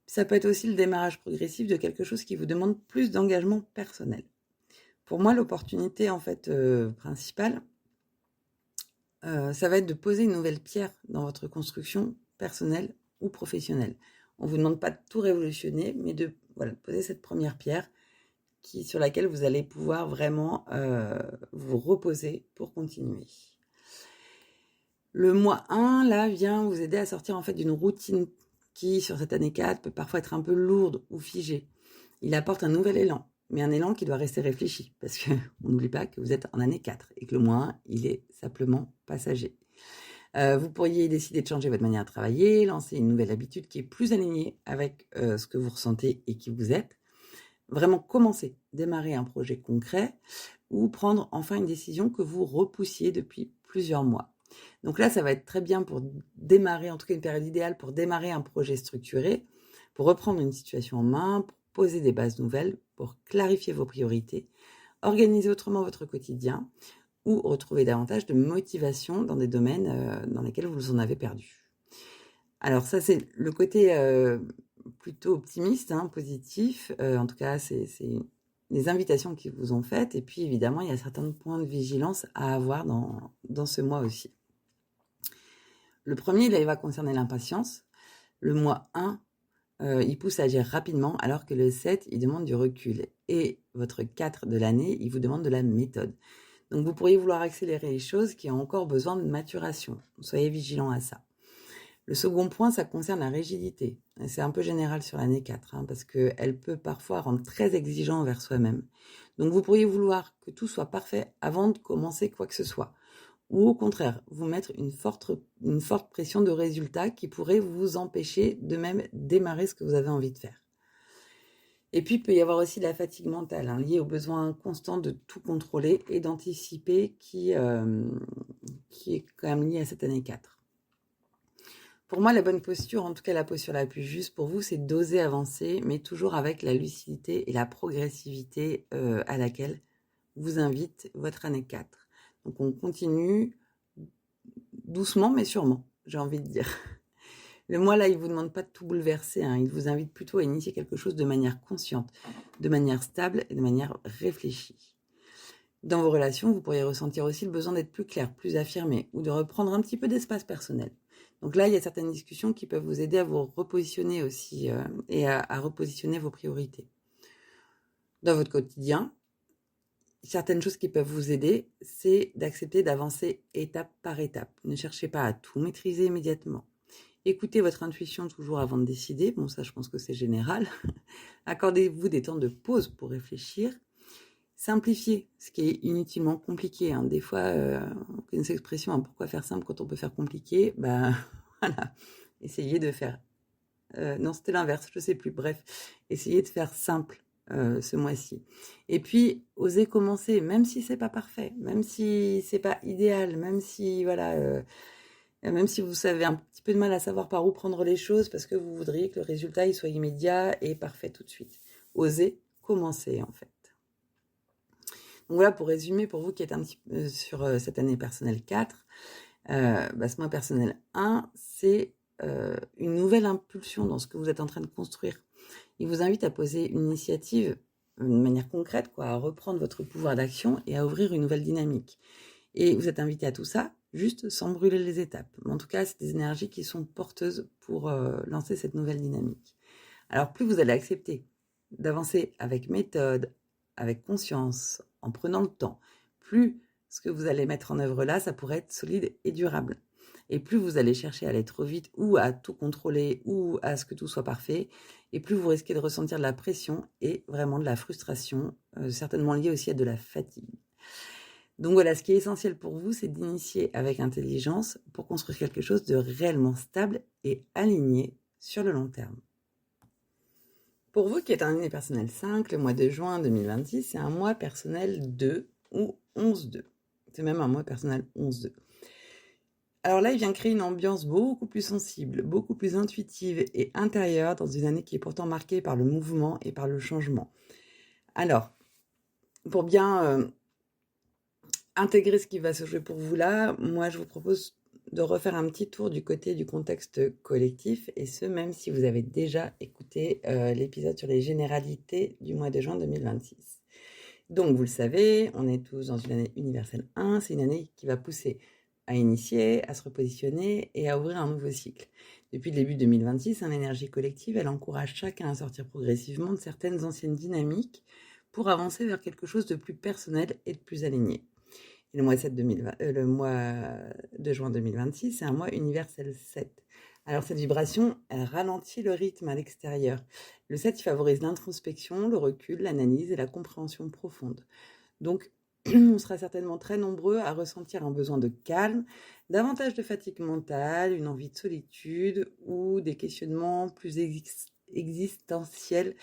Ça peut être aussi le démarrage progressif de quelque chose qui vous demande plus d'engagement personnel. Pour moi, l'opportunité en fait principale, ça va être de poser une nouvelle pierre dans votre construction personnelle ou professionnelle. On ne vous demande pas de tout révolutionner, mais de poser cette première pierre sur laquelle vous allez pouvoir vraiment vous reposer pour continuer. Le mois 1, là, vient vous aider à sortir en fait d'une routine qui, sur cette année 4, peut parfois être un peu lourde ou figée. Il apporte un nouvel élan, mais un élan qui doit rester réfléchi, parce qu'on n'oublie pas que vous êtes en année 4 et que le mois 1, il est simplement passager. Vous pourriez décider de changer votre manière de travailler, lancer une nouvelle habitude qui est plus alignée avec ce que vous ressentez et qui vous êtes. Vraiment commencer, démarrer un projet concret ou prendre enfin une décision que vous repoussiez depuis plusieurs mois. Donc là, ça va être très bien pour démarrer, en tout cas une période idéale pour démarrer un projet structuré, pour reprendre une situation en main, pour poser des bases nouvelles, pour clarifier vos priorités, organiser autrement votre quotidien ou retrouver davantage de motivation dans des domaines dans lesquels vous en avez perdu. Alors ça, c'est le côté plutôt optimiste, positif. En tout cas, c'est les invitations qu'ils vous ont faites. Et puis, évidemment, il y a certains points de vigilance à avoir dans ce mois aussi. Le premier, là, il va concerner l'impatience. Le mois 1, il pousse à agir rapidement, alors que le 7, il demande du recul. Et votre 4 de l'année, il vous demande de la méthode. Donc, vous pourriez vouloir accélérer les choses qui ont encore besoin de maturation. Soyez vigilants à ça. Le second point, ça concerne la rigidité. C'est un peu général sur l'année 4, parce qu'elle peut parfois rendre très exigeant envers soi-même. Donc, vous pourriez vouloir que tout soit parfait avant de commencer quoi que ce soit. Ou au contraire, vous mettre une forte pression de résultat qui pourrait vous empêcher de même démarrer ce que vous avez envie de faire. Et puis, il peut y avoir aussi la fatigue mentale, liée au besoin constant de tout contrôler et d'anticiper qui est quand même lié à cette année 4. Pour moi, la bonne posture, en tout cas la posture la plus juste pour vous, c'est d'oser avancer, mais toujours avec la lucidité et la progressivité à laquelle vous invite votre année 4. Donc on continue doucement mais sûrement, j'ai envie de dire. Le mois là, il ne vous demande pas de tout bouleverser, il vous invite plutôt à initier quelque chose de manière consciente, de manière stable et de manière réfléchie. Dans vos relations, vous pourriez ressentir aussi le besoin d'être plus clair, plus affirmé, ou de reprendre un petit peu d'espace personnel. Donc là, il y a certaines discussions qui peuvent vous aider à vous repositionner aussi et à repositionner vos priorités. Dans votre quotidien, certaines choses qui peuvent vous aider, c'est d'accepter d'avancer étape par étape. Ne cherchez pas à tout maîtriser immédiatement. Écoutez votre intuition toujours avant de décider. Bon, ça, je pense que c'est général. Accordez-vous des temps de pause pour réfléchir. Simplifiez ce qui est inutilement compliqué. Des fois, on connaît cette expression, pourquoi faire simple quand on peut faire compliqué ? Voilà. Essayez de faire... non, c'était l'inverse, je ne sais plus. Bref, essayez de faire simple. Ce mois-ci. Et puis, osez commencer, même si c'est pas parfait, même si c'est pas idéal, même si même si vous avez un petit peu de mal à savoir par où prendre les choses parce que vous voudriez que le résultat il soit immédiat et parfait tout de suite. Osez commencer en fait. Donc voilà, pour résumer, pour vous qui êtes un petit peu sur cette année personnelle 4, ce mois personnel 1, c'est une nouvelle impulsion dans ce que vous êtes en train de construire. Il vous invite à poser une initiative de manière concrète, à reprendre votre pouvoir d'action et à ouvrir une nouvelle dynamique. Et vous êtes invité à tout ça, juste sans brûler les étapes. Mais en tout cas, c'est des énergies qui sont porteuses pour lancer cette nouvelle dynamique. Alors, plus vous allez accepter d'avancer avec méthode, avec conscience, en prenant le temps, plus ce que vous allez mettre en œuvre là, ça pourrait être solide et durable. Et plus vous allez chercher à aller trop vite ou à tout contrôler ou à ce que tout soit parfait, et plus vous risquez de ressentir de la pression et vraiment de la frustration, certainement liée aussi à de la fatigue. Donc voilà, ce qui est essentiel pour vous, c'est d'initier avec intelligence pour construire quelque chose de réellement stable et aligné sur le long terme. Pour vous qui êtes en année personnelle 5, le mois de juin 2026, c'est un mois personnel 2 ou 11-2. C'est même un mois personnel 11-2. Alors là, il vient créer une ambiance beaucoup plus sensible, beaucoup plus intuitive et intérieure dans une année qui est pourtant marquée par le mouvement et par le changement. Alors, pour bien intégrer ce qui va se jouer pour vous là, moi je vous propose de refaire un petit tour du côté du contexte collectif, et ce même si vous avez déjà écouté l'épisode sur les généralités du mois de juin 2026. Donc vous le savez, on est tous dans une année universelle 1, c'est une année qui va pousser à initier, à se repositionner et à ouvrir un nouveau cycle. Depuis le début 2026, l'énergie collective, elle encourage chacun à sortir progressivement de certaines anciennes dynamiques pour avancer vers quelque chose de plus personnel et de plus aligné. Et le mois de juin 2026, c'est un mois universel 7. Alors cette vibration, elle ralentit le rythme à l'extérieur. Le 7, il favorise l'introspection, le recul, l'analyse et la compréhension profonde. Donc, on sera certainement très nombreux à ressentir un besoin de calme, davantage de fatigue mentale, une envie de solitude ou des questionnements plus existentiels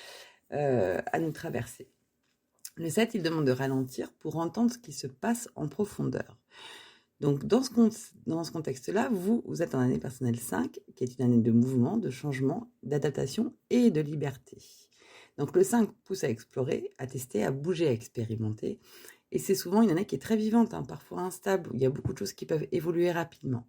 à nous traverser. Le 7, il demande de ralentir pour entendre ce qui se passe en profondeur. Donc, dans ce contexte-là, vous êtes en année personnelle 5, qui est une année de mouvement, de changement, d'adaptation et de liberté. Donc, le 5 pousse à explorer, à tester, à bouger, à expérimenter. Et c'est souvent une année qui est très vivante, parfois instable, où il y a beaucoup de choses qui peuvent évoluer rapidement.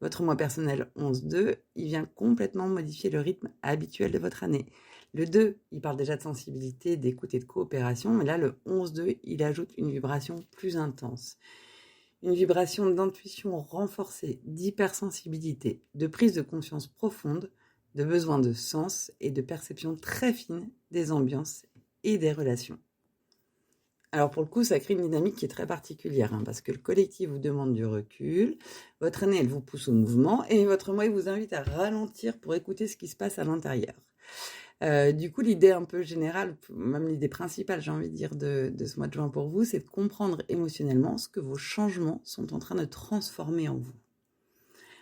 Votre mois personnel 11-2, il vient complètement modifier le rythme habituel de votre année. Le 2, il parle déjà de sensibilité, d'écoute et de coopération, mais là, le 11-2, il ajoute une vibration plus intense. Une vibration d'intuition renforcée, d'hypersensibilité, de prise de conscience profonde, de besoin de sens et de perception très fine des ambiances et des relations. Alors pour le coup, ça crée une dynamique qui est très particulière, parce que le collectif vous demande du recul, votre année, elle vous pousse au mouvement, et votre mois, il vous invite à ralentir pour écouter ce qui se passe à l'intérieur. Du coup, l'idée un peu générale, même l'idée principale, j'ai envie de dire, de ce mois de juin pour vous, c'est de comprendre émotionnellement ce que vos changements sont en train de transformer en vous.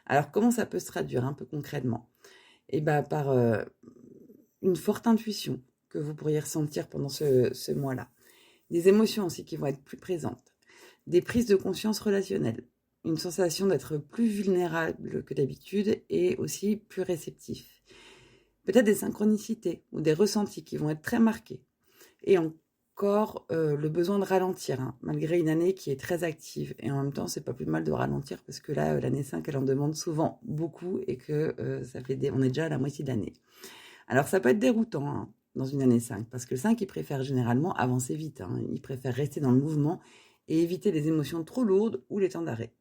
Alors, comment ça peut se traduire un peu concrètement ? Par une forte intuition que vous pourriez ressentir pendant ce mois-là. Des émotions aussi qui vont être plus présentes. Des prises de conscience relationnelles. Une sensation d'être plus vulnérable que d'habitude et aussi plus réceptif. Peut-être des synchronicités ou des ressentis qui vont être très marqués. Et encore le besoin de ralentir, malgré une année qui est très active. Et en même temps, c'est pas plus mal de ralentir parce que là, l'année 5, elle en demande souvent beaucoup et que on est déjà à la moitié de l'année. Alors, ça peut être déroutant dans une année 5 parce que le 5, il préfère généralement avancer vite. Il préfère rester dans le mouvement et éviter les émotions trop lourdes ou les temps d'arrêt.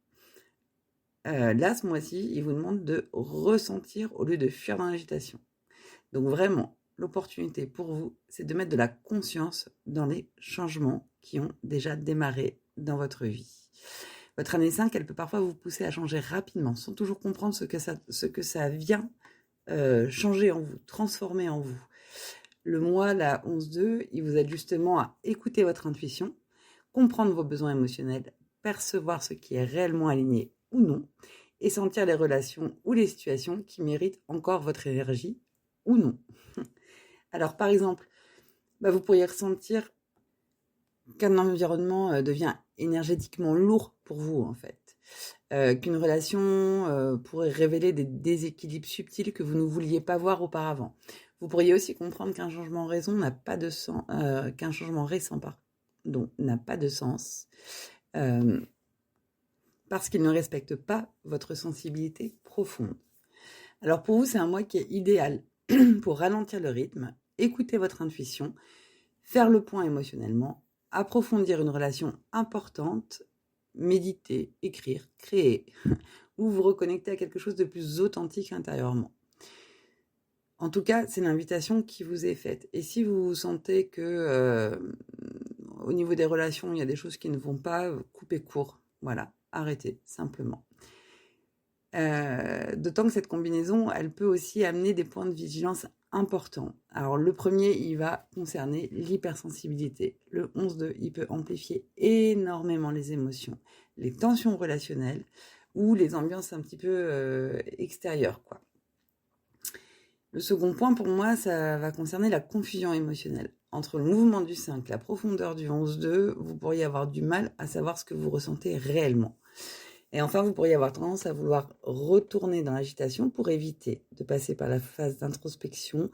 Là, ce mois-ci, il vous demande de ressentir au lieu de fuir dans l'agitation. Donc vraiment, l'opportunité pour vous, c'est de mettre de la conscience dans les changements qui ont déjà démarré dans votre vie. Votre année 5, elle peut parfois vous pousser à changer rapidement, sans toujours comprendre ce que ça vient changer en vous, transformer en vous. Le mois, la 11-2, il vous aide justement à écouter votre intuition, comprendre vos besoins émotionnels, percevoir ce qui est réellement aligné ou non, et sentir les relations ou les situations qui méritent encore votre énergie ou non. Alors, par exemple, vous pourriez ressentir qu'un environnement devient énergétiquement lourd pour vous, en fait. Qu'une relation pourrait révéler des déséquilibres subtils que vous ne vouliez pas voir auparavant. Vous pourriez aussi comprendre qu'un changement récent n'a pas de sens, n'a pas de sens, parce qu'il ne respecte pas votre sensibilité profonde. Alors pour vous, c'est un mois qui est idéal pour ralentir le rythme, écouter votre intuition, faire le point émotionnellement, approfondir une relation importante, méditer, écrire, créer, ou vous reconnecter à quelque chose de plus authentique intérieurement. En tout cas, c'est l'invitation qui vous est faite. Et si vous sentez que au niveau des relations, il y a des choses qui ne vont pas, coupez court. Voilà, arrêtez, simplement. D'autant que cette combinaison, elle peut aussi amener des points de vigilance importants. Alors le premier, il va concerner l'hypersensibilité. Le 11-2, il peut amplifier énormément les émotions, les tensions relationnelles ou les ambiances un petit peu extérieures, quoi. Le second point, pour moi, ça va concerner la confusion émotionnelle. Entre le mouvement du 5, la profondeur du 11-2, vous pourriez avoir du mal à savoir ce que vous ressentez réellement. Et enfin, vous pourriez avoir tendance à vouloir retourner dans l'agitation pour éviter de passer par la phase d'introspection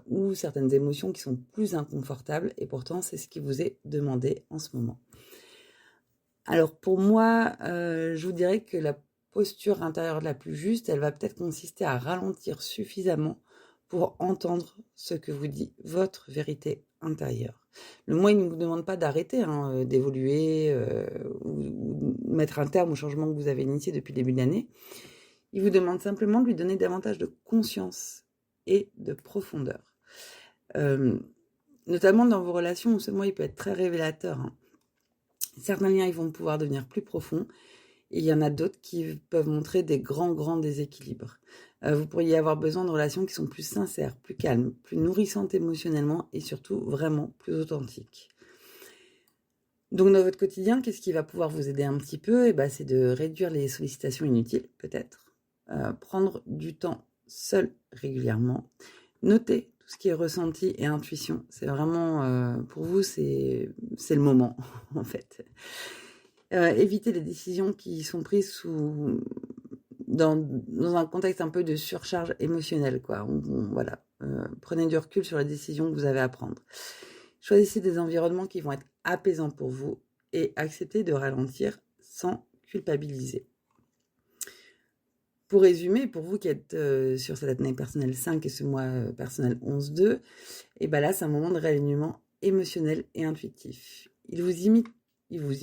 ou certaines émotions qui sont plus inconfortables. Et pourtant, c'est ce qui vous est demandé en ce moment. Alors pour moi, je vous dirais que la posture intérieure la plus juste, elle va peut-être consister à ralentir suffisamment pour entendre ce que vous dit votre vérité intérieure. Le moi, il ne vous demande pas d'arrêter, d'évoluer ou mettre un terme au changement que vous avez initié depuis le début de l'année. Il vous demande simplement de lui donner davantage de conscience et de profondeur. Notamment dans vos relations où ce moi, il peut être très révélateur. Certains liens, ils vont pouvoir devenir plus profonds. Et il y en a d'autres qui peuvent montrer des grands déséquilibres. Vous pourriez avoir besoin de relations qui sont plus sincères, plus calmes, plus nourrissantes émotionnellement et surtout vraiment plus authentiques. Donc dans votre quotidien, qu'est-ce qui va pouvoir vous aider un petit peu? C'est de réduire les sollicitations inutiles, peut-être. Prendre du temps seul régulièrement. Noter tout ce qui est ressenti et intuition. C'est vraiment, pour vous, c'est le moment, en fait. Éviter les décisions qui sont prises dans un contexte un peu de surcharge émotionnelle, quoi. Voilà. Prenez du recul sur les décisions que vous avez à prendre. Choisissez des environnements qui vont être apaisants pour vous et acceptez de ralentir sans culpabiliser. Pour résumer, pour vous qui êtes sur cette année personnelle 5 et ce mois personnel 11-2, là, c'est un moment de réalignement émotionnel et intuitif. Il vous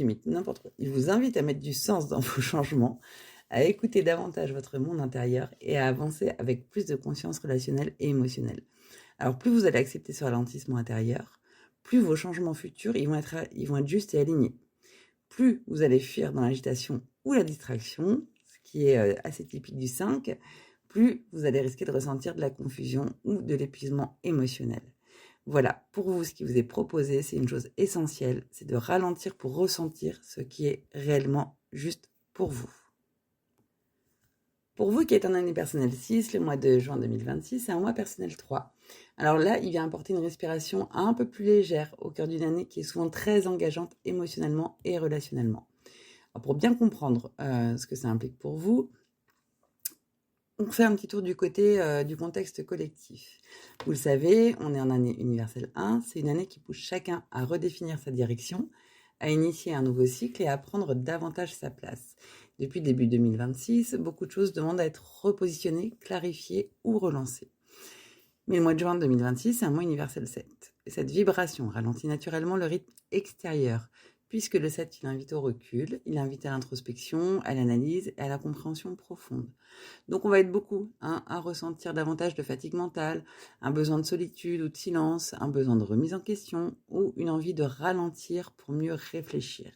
imite n'importe quoi. Il vous invite à mettre du sens dans vos changements, à écouter davantage votre monde intérieur et à avancer avec plus de conscience relationnelle et émotionnelle. Alors, plus vous allez accepter ce ralentissement intérieur, plus vos changements futurs ils vont être justes et alignés. Plus vous allez fuir dans l'agitation ou la distraction, ce qui est assez typique du 5, plus vous allez risquer de ressentir de la confusion ou de l'épuisement émotionnel. Voilà, pour vous, ce qui vous est proposé, c'est une chose essentielle, c'est de ralentir pour ressentir ce qui est réellement juste pour vous. Pour vous qui êtes en année personnelle 6, le mois de juin 2026, c'est un mois personnel 3. Alors là, il vient apporter une respiration un peu plus légère au cœur d'une année qui est souvent très engageante émotionnellement et relationnellement. Alors pour bien comprendre ce que ça implique pour vous, on fait un petit tour du côté du contexte collectif. Vous le savez, on est en année universelle 1, c'est une année qui pousse chacun à redéfinir sa direction, à initier un nouveau cycle et à prendre davantage sa place. Depuis le début 2026, beaucoup de choses demandent à être repositionnées, clarifiées ou relancées. Mais le mois de juin 2026, c'est un mois universel 7. Et cette vibration ralentit naturellement le rythme extérieur, puisque le 7, il invite au recul, il invite à l'introspection, à l'analyse et à la compréhension profonde. Donc on va être beaucoup à ressentir davantage de fatigue mentale, un besoin de solitude ou de silence, un besoin de remise en question ou une envie de ralentir pour mieux réfléchir.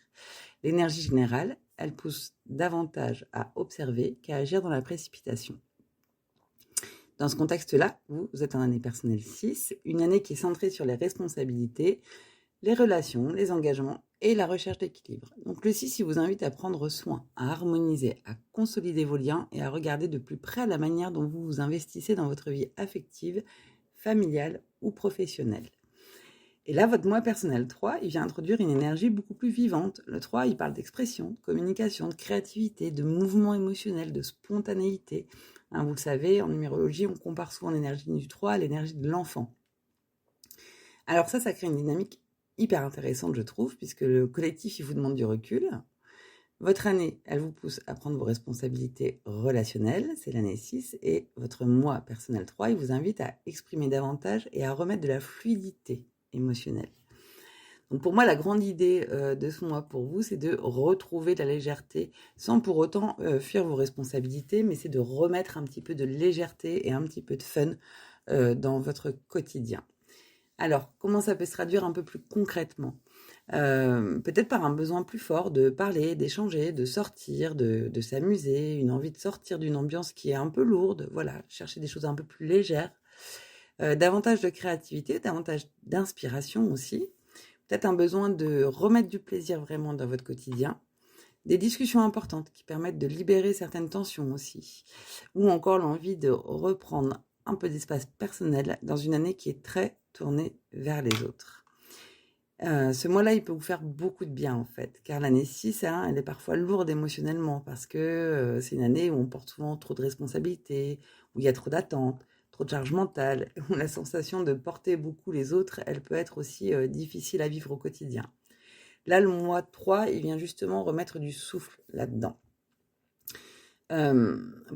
L'énergie générale, elle pousse davantage à observer qu'à agir dans la précipitation. Dans ce contexte-là, vous êtes en année personnelle 6, une année qui est centrée sur les responsabilités, les relations, les engagements et la recherche d'équilibre. Donc le 6, il vous invite à prendre soin, à harmoniser, à consolider vos liens et à regarder de plus près la manière dont vous vous investissez dans votre vie affective, familiale ou professionnelle. Et là, votre moi personnel 3, il vient introduire une énergie beaucoup plus vivante. Le 3, il parle d'expression, de communication, de créativité, de mouvement émotionnel, de spontanéité. Vous le savez, en numérologie, on compare souvent l'énergie du 3 à l'énergie de l'enfant. Alors ça crée une dynamique hyper intéressante, je trouve, puisque le collectif, il vous demande du recul. Votre année, elle vous pousse à prendre vos responsabilités relationnelles, c'est l'année 6, et votre moi personnel 3, il vous invite à exprimer davantage et à remettre de la fluidité émotionnelle. Donc pour moi, la grande idée de ce mois pour vous, c'est de retrouver de la légèreté sans pour autant fuir vos responsabilités, mais c'est de remettre un petit peu de légèreté et un petit peu de fun dans votre quotidien. Alors, comment ça peut se traduire un peu plus concrètement ? Peut-être par un besoin plus fort de parler, d'échanger, de sortir, de s'amuser, une envie de sortir d'une ambiance qui est un peu lourde, voilà, chercher des choses un peu plus légères, davantage de créativité, davantage d'inspiration aussi, peut-être un besoin de remettre du plaisir vraiment dans votre quotidien, des discussions importantes qui permettent de libérer certaines tensions aussi, ou encore l'envie de reprendre un peu d'espace personnel dans une année qui est très tournée vers les autres. Ce mois-là, il peut vous faire beaucoup de bien en fait, car l'année 6, hein, elle est parfois lourde émotionnellement parce que c'est une année où on porte souvent trop de responsabilités, où il y a trop d'attentes, trop de charge mentale, où la sensation de porter beaucoup les autres, elle peut être aussi difficile à vivre au quotidien. Là, le mois 3, il vient justement remettre du souffle là-dedans.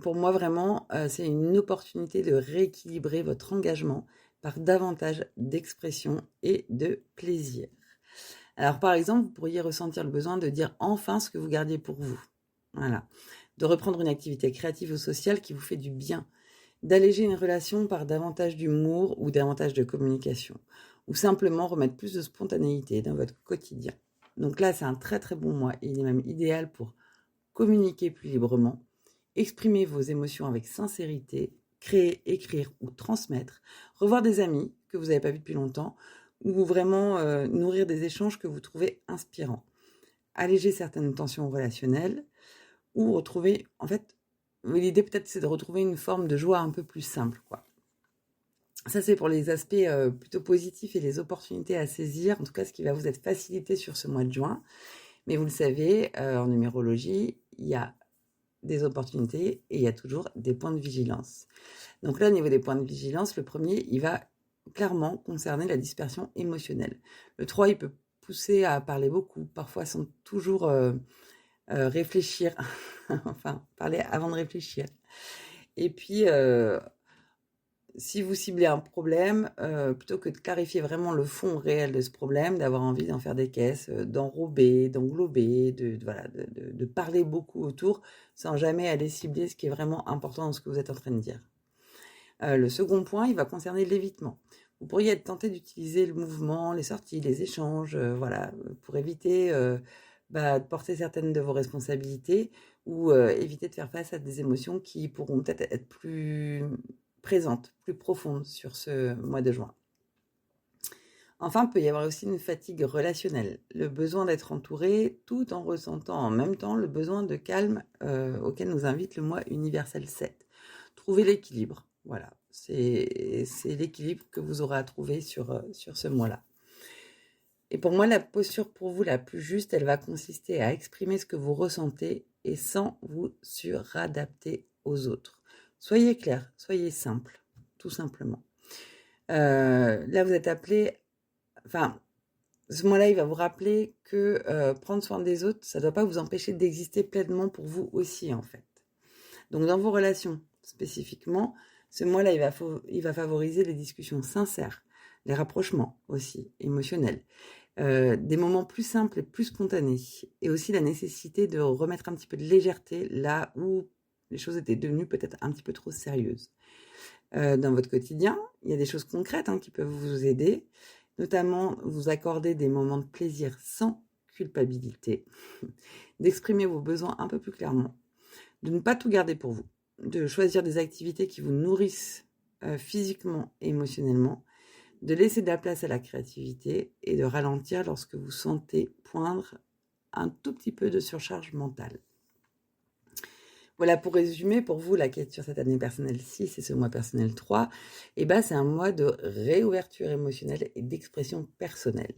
Pour moi, vraiment, c'est une opportunité de rééquilibrer votre engagement par davantage d'expression et de plaisir. Alors, par exemple, vous pourriez ressentir le besoin de dire enfin ce que vous gardiez pour vous. Voilà. De reprendre une activité créative ou sociale qui vous fait du bien. D'alléger une relation par davantage d'humour ou davantage de communication. Ou simplement remettre plus de spontanéité dans votre quotidien. Donc là, c'est un très très bon mois. Il est même idéal pour communiquer plus librement, exprimer vos émotions avec sincérité, créer, écrire ou transmettre, revoir des amis que vous n'avez pas vus depuis longtemps, ou vraiment nourrir des échanges que vous trouvez inspirants. Alléger certaines tensions relationnelles, ou retrouver, en fait, l'idée peut-être c'est de retrouver une forme de joie un peu plus simple, quoi. Ça, c'est pour les aspects plutôt positifs et les opportunités à saisir, en tout cas ce qui va vous être facilité sur ce mois de juin. Mais vous le savez, en numérologie, il y a des opportunités et il y a toujours des points de vigilance. Donc là, au niveau des points de vigilance, le premier, il va clairement concerner la dispersion émotionnelle. Le 3, il peut pousser à parler beaucoup, parfois sans toujours réfléchir, enfin, parler avant de réfléchir. Et puis, si vous ciblez un problème, plutôt que de clarifier vraiment le fond réel de ce problème, d'avoir envie d'en faire des caisses, d'enrober, d'englober, de parler beaucoup autour, sans jamais aller cibler ce qui est vraiment important dans ce que vous êtes en train de dire. Le second point, il va concerner l'évitement. Vous pourriez être tenté d'utiliser le mouvement, les sorties, les échanges, pour éviter de porter certaines de vos responsabilités ou éviter de faire face à des émotions qui pourront peut-être être plus présentes, plus profondes sur ce mois de juin. Enfin, il peut y avoir aussi une fatigue relationnelle, le besoin d'être entouré tout en ressentant en même temps le besoin de calme auquel nous invite le mois universel 7. Trouver l'équilibre, voilà, c'est l'équilibre que vous aurez à trouver sur ce mois-là. Et pour moi, la posture pour vous la plus juste, elle va consister à exprimer ce que vous ressentez et sans vous suradapter aux autres. Soyez clair, soyez simple, tout simplement. Là, vous êtes appelé, ce mois-là, il va vous rappeler que prendre soin des autres, ça ne doit pas vous empêcher d'exister pleinement pour vous aussi, en fait. Donc, dans vos relations, spécifiquement, ce mois-là, il va favoriser les discussions sincères, les rapprochements aussi, émotionnels, des moments plus simples et plus spontanés, et aussi la nécessité de remettre un petit peu de légèreté là où les choses étaient devenues peut-être un petit peu trop sérieuses. Dans votre quotidien, il y a des choses concrètes qui peuvent vous aider, notamment vous accorder des moments de plaisir sans culpabilité, d'exprimer vos besoins un peu plus clairement, de ne pas tout garder pour vous, de choisir des activités qui vous nourrissent physiquement et émotionnellement, de laisser de la place à la créativité et de ralentir lorsque vous sentez poindre un tout petit peu de surcharge mentale. Voilà, pour résumer, pour vous, la quête sur cette année personnelle 6 et ce mois personnel 3, c'est un mois de réouverture émotionnelle et d'expression personnelle.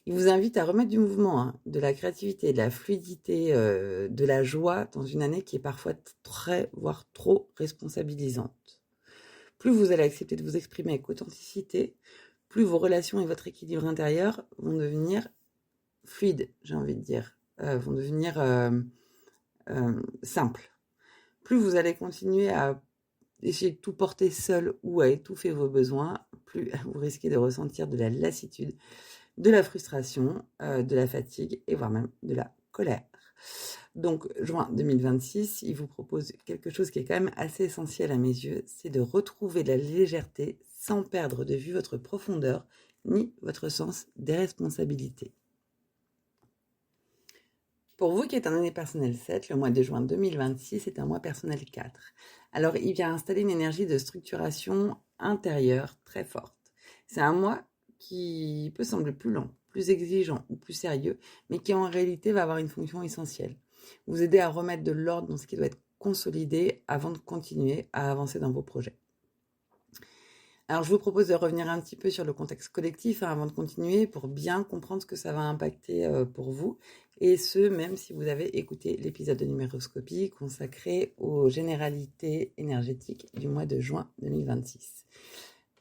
Il vous invite à remettre du mouvement, de la créativité, de la fluidité, de la joie dans une année qui est parfois très, voire trop responsabilisante. Plus vous allez accepter de vous exprimer avec authenticité, plus vos relations et votre équilibre intérieur vont devenir fluides, j'ai envie de dire, vont devenir simples. Plus vous allez continuer à essayer de tout porter seul ou à étouffer vos besoins, plus vous risquez de ressentir de la lassitude, de la frustration, de la fatigue et voire même de la colère. Donc, juin 2026, il vous propose quelque chose qui est quand même assez essentiel à mes yeux, c'est de retrouver la légèreté sans perdre de vue votre profondeur ni votre sens des responsabilités. Pour vous qui êtes en année personnelle 7, le mois de juin 2026 est un mois personnel 4. Alors, il vient installer une énergie de structuration intérieure très forte. C'est un mois qui peut sembler plus lent, plus exigeant ou plus sérieux, mais qui en réalité va avoir une fonction essentielle. Vous aider à remettre de l'ordre dans ce qui doit être consolidé avant de continuer à avancer dans vos projets. Alors, je vous propose de revenir un petit peu sur le contexte collectif avant de continuer pour bien comprendre ce que ça va impacter pour vous. Et ce, même si vous avez écouté l'épisode de numéroscopie consacré aux généralités énergétiques du mois de juin 2026.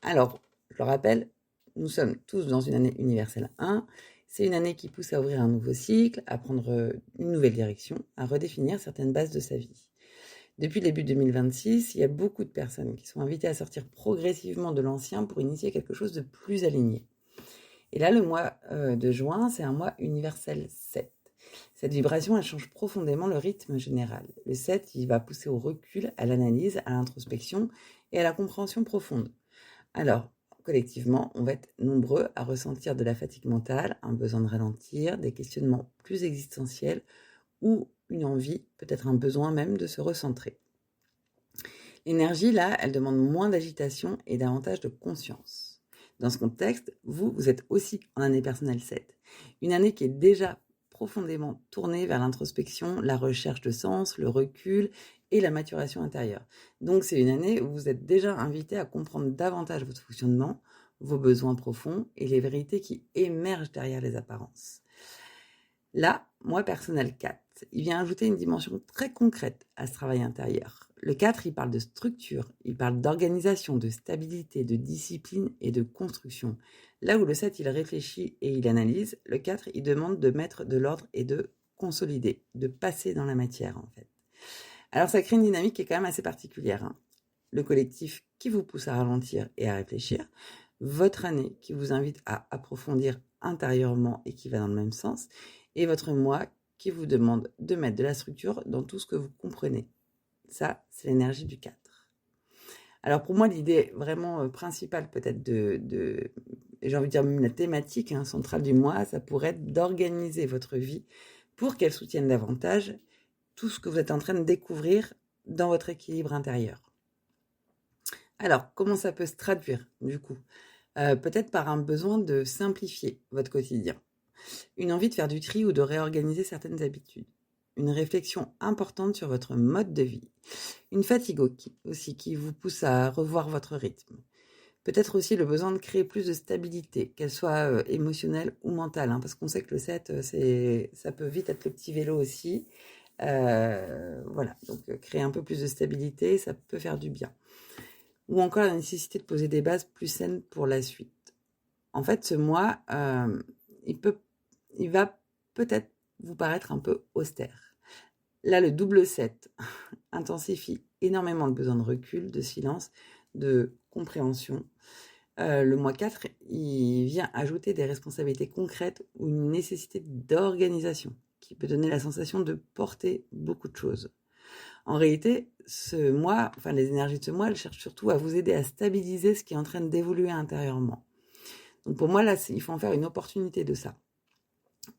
Alors, je le rappelle, nous sommes tous dans une année universelle 1. C'est une année qui pousse à ouvrir un nouveau cycle, à prendre une nouvelle direction, à redéfinir certaines bases de sa vie. Depuis le début 2026, il y a beaucoup de personnes qui sont invitées à sortir progressivement de l'ancien pour initier quelque chose de plus aligné. Et là, le mois de juin, c'est un mois universel 7. Cette vibration, elle change profondément le rythme général. Le 7, il va pousser au recul, à l'analyse, à l'introspection et à la compréhension profonde. Alors, collectivement, on va être nombreux à ressentir de la fatigue mentale, un besoin de ralentir, des questionnements plus existentiels ou une envie, peut-être un besoin même de se recentrer. L'énergie, là, elle demande moins d'agitation et davantage de conscience. Dans ce contexte, vous êtes aussi en année personnelle 7. Une année qui est déjà profondément tournée vers l'introspection, la recherche de sens, le recul et la maturation intérieure. Donc c'est une année où vous êtes déjà invité à comprendre davantage votre fonctionnement, vos besoins profonds et les vérités qui émergent derrière les apparences. Là, moi personnel 4, il vient ajouter une dimension très concrète à ce travail intérieur. Le 4, il parle de structure, il parle d'organisation, de stabilité, de discipline et de construction. Là où le 7, il réfléchit et il analyse, le 4, il demande de mettre de l'ordre et de consolider, de passer dans la matière en fait. Alors ça crée une dynamique qui est quand même assez particulière, hein. Le collectif qui vous pousse à ralentir et à réfléchir, votre année qui vous invite à approfondir intérieurement et qui va dans le même sens, et votre moi qui vous demande de mettre de la structure dans tout ce que vous comprenez. Ça, c'est l'énergie du 4. Alors pour moi, l'idée vraiment principale peut-être j'ai envie de dire même la thématique centrale du mois, ça pourrait être d'organiser votre vie pour qu'elle soutienne davantage tout ce que vous êtes en train de découvrir dans votre équilibre intérieur. Alors, comment ça peut se traduire du coup ? Peut-être par un besoin de simplifier votre quotidien, une envie de faire du tri ou de réorganiser certaines habitudes, une réflexion importante sur votre mode de vie, une fatigue aussi qui vous pousse à revoir votre rythme. Peut-être aussi le besoin de créer plus de stabilité, qu'elle soit émotionnelle ou mentale, parce qu'on sait que le 7, ça peut vite être le petit vélo aussi. Voilà, donc créer un peu plus de stabilité, ça peut faire du bien. Ou encore la nécessité de poser des bases plus saines pour la suite. En fait, ce mois, il va peut-être vous paraître un peu austère. Là, le double 7 intensifie énormément le besoin de recul, de silence, de compréhension. Le mois 4, il vient ajouter des responsabilités concrètes ou une nécessité d'organisation qui peut donner la sensation de porter beaucoup de choses. En réalité, ce mois, les énergies de ce mois, elles cherchent surtout à vous aider à stabiliser ce qui est en train d'évoluer intérieurement. Donc pour moi, là, il faut en faire une opportunité de ça.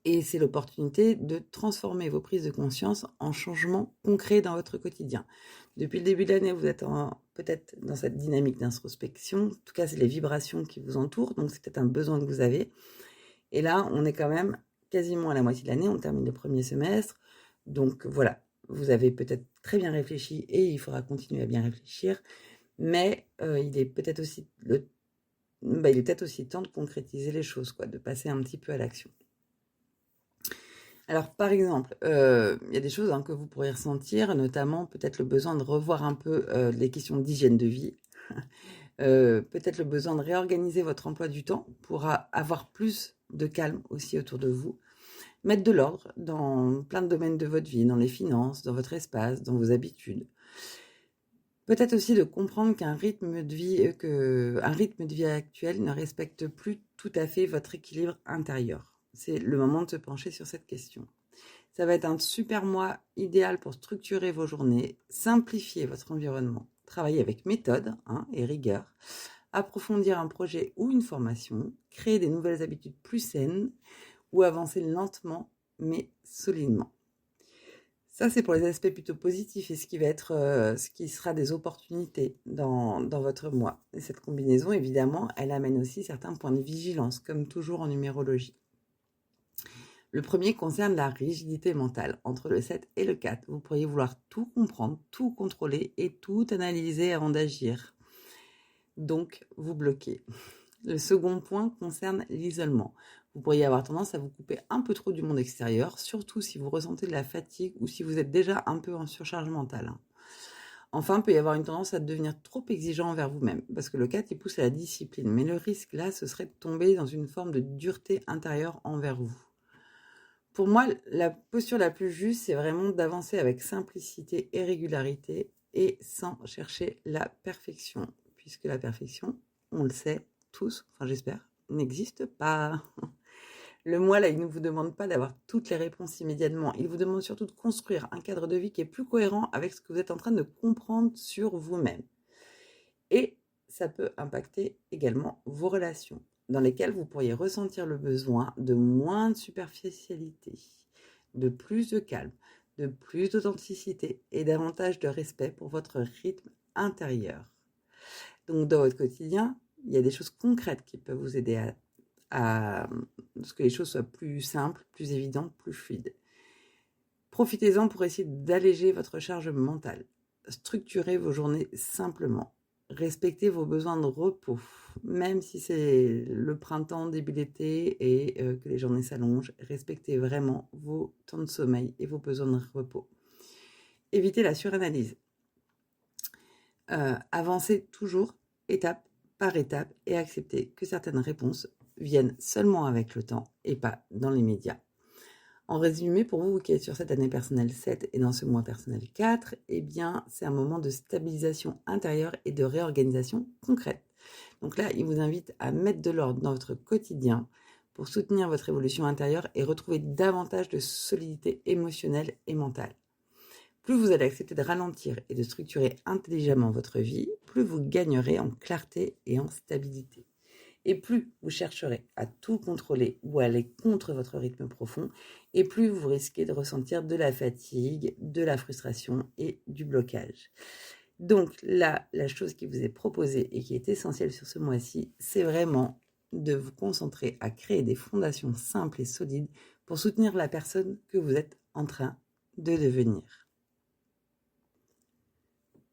Et c'est l'opportunité de transformer vos prises de conscience en changements concrets dans votre quotidien. Depuis le début de l'année, vous êtes peut-être dans cette dynamique d'introspection. En tout cas, c'est les vibrations qui vous entourent, donc c'est peut-être un besoin que vous avez. Et là, on est quand même quasiment à la moitié de l'année, on termine le premier semestre. Donc voilà, vous avez peut-être très bien réfléchi et il faudra continuer à bien réfléchir. Mais il est peut-être aussi temps de concrétiser les choses, de passer un petit peu à l'action. Alors, par exemple, il y a des choses que vous pourriez ressentir, notamment peut-être le besoin de revoir un peu les questions d'hygiène de vie, peut-être le besoin de réorganiser votre emploi du temps pour avoir plus de calme aussi autour de vous, mettre de l'ordre dans plein de domaines de votre vie, dans les finances, dans votre espace, dans vos habitudes. Peut-être aussi de comprendre qu'un rythme de vie actuel ne respecte plus tout à fait votre équilibre intérieur. C'est le moment de se pencher sur cette question. Ça va être un super mois idéal pour structurer vos journées, simplifier votre environnement, travailler avec méthode et rigueur, approfondir un projet ou une formation, créer des nouvelles habitudes plus saines ou avancer lentement mais solidement. Ça, c'est pour les aspects plutôt positifs et ce qui sera des opportunités dans votre mois. Et cette combinaison, évidemment, elle amène aussi certains points de vigilance, comme toujours en numérologie. Le premier concerne la rigidité mentale. Entre le 7 et le 4, vous pourriez vouloir tout comprendre, tout contrôler et tout analyser avant d'agir. donc vous bloquez. Le second point concerne l'isolement. Vous pourriez avoir tendance à vous couper un peu trop du monde extérieur, surtout si vous ressentez de la fatigue ou si vous êtes déjà un peu en surcharge mentale. Enfin, il peut y avoir une tendance à devenir trop exigeant envers vous-même, parce que le 4, il pousse à la discipline. Mais le risque, là, ce serait de tomber dans une forme de dureté intérieure envers vous. Pour moi, la posture la plus juste, c'est vraiment d'avancer avec simplicité et régularité et sans chercher la perfection, puisque la perfection, on le sait tous, enfin j'espère, n'existe pas. Le moi, là, il ne vous demande pas d'avoir toutes les réponses immédiatement. Il vous demande surtout de construire un cadre de vie qui est plus cohérent avec ce que vous êtes en train de comprendre sur vous-même. Et ça peut impacter également vos relations, dans lesquelles vous pourriez ressentir le besoin de moins de superficialité, de plus de calme, de plus d'authenticité et davantage de respect pour votre rythme intérieur. Donc, dans votre quotidien, il y a des choses concrètes qui peuvent vous aider à ce que les choses soient plus simples, plus évidentes, plus fluides. Profitez-en pour essayer d'alléger votre charge mentale. Structurez vos journées simplement. Respectez vos besoins de repos, même si c'est le printemps, début d'été et que les journées s'allongent. Respectez vraiment vos temps de sommeil et vos besoins de repos. Évitez la suranalyse. Avancez toujours étape par étape et acceptez que certaines réponses viennent seulement avec le temps et pas dans les médias. En résumé, pour vous qui êtes sur cette année personnelle 7 et dans ce mois personnel 4, eh bien, c'est un moment de stabilisation intérieure et de réorganisation concrète. Donc là, il vous invite à mettre de l'ordre dans votre quotidien pour soutenir votre évolution intérieure et retrouver davantage de solidité émotionnelle et mentale. Plus vous allez accepter de ralentir et de structurer intelligemment votre vie, plus vous gagnerez en clarté et en stabilité. Et plus vous chercherez à tout contrôler ou à aller contre votre rythme profond, et plus vous risquez de ressentir de la fatigue, de la frustration et du blocage. Donc là, la chose qui vous est proposée et qui est essentielle sur ce mois-ci, c'est vraiment de vous concentrer à créer des fondations simples et solides pour soutenir la personne que vous êtes en train de devenir.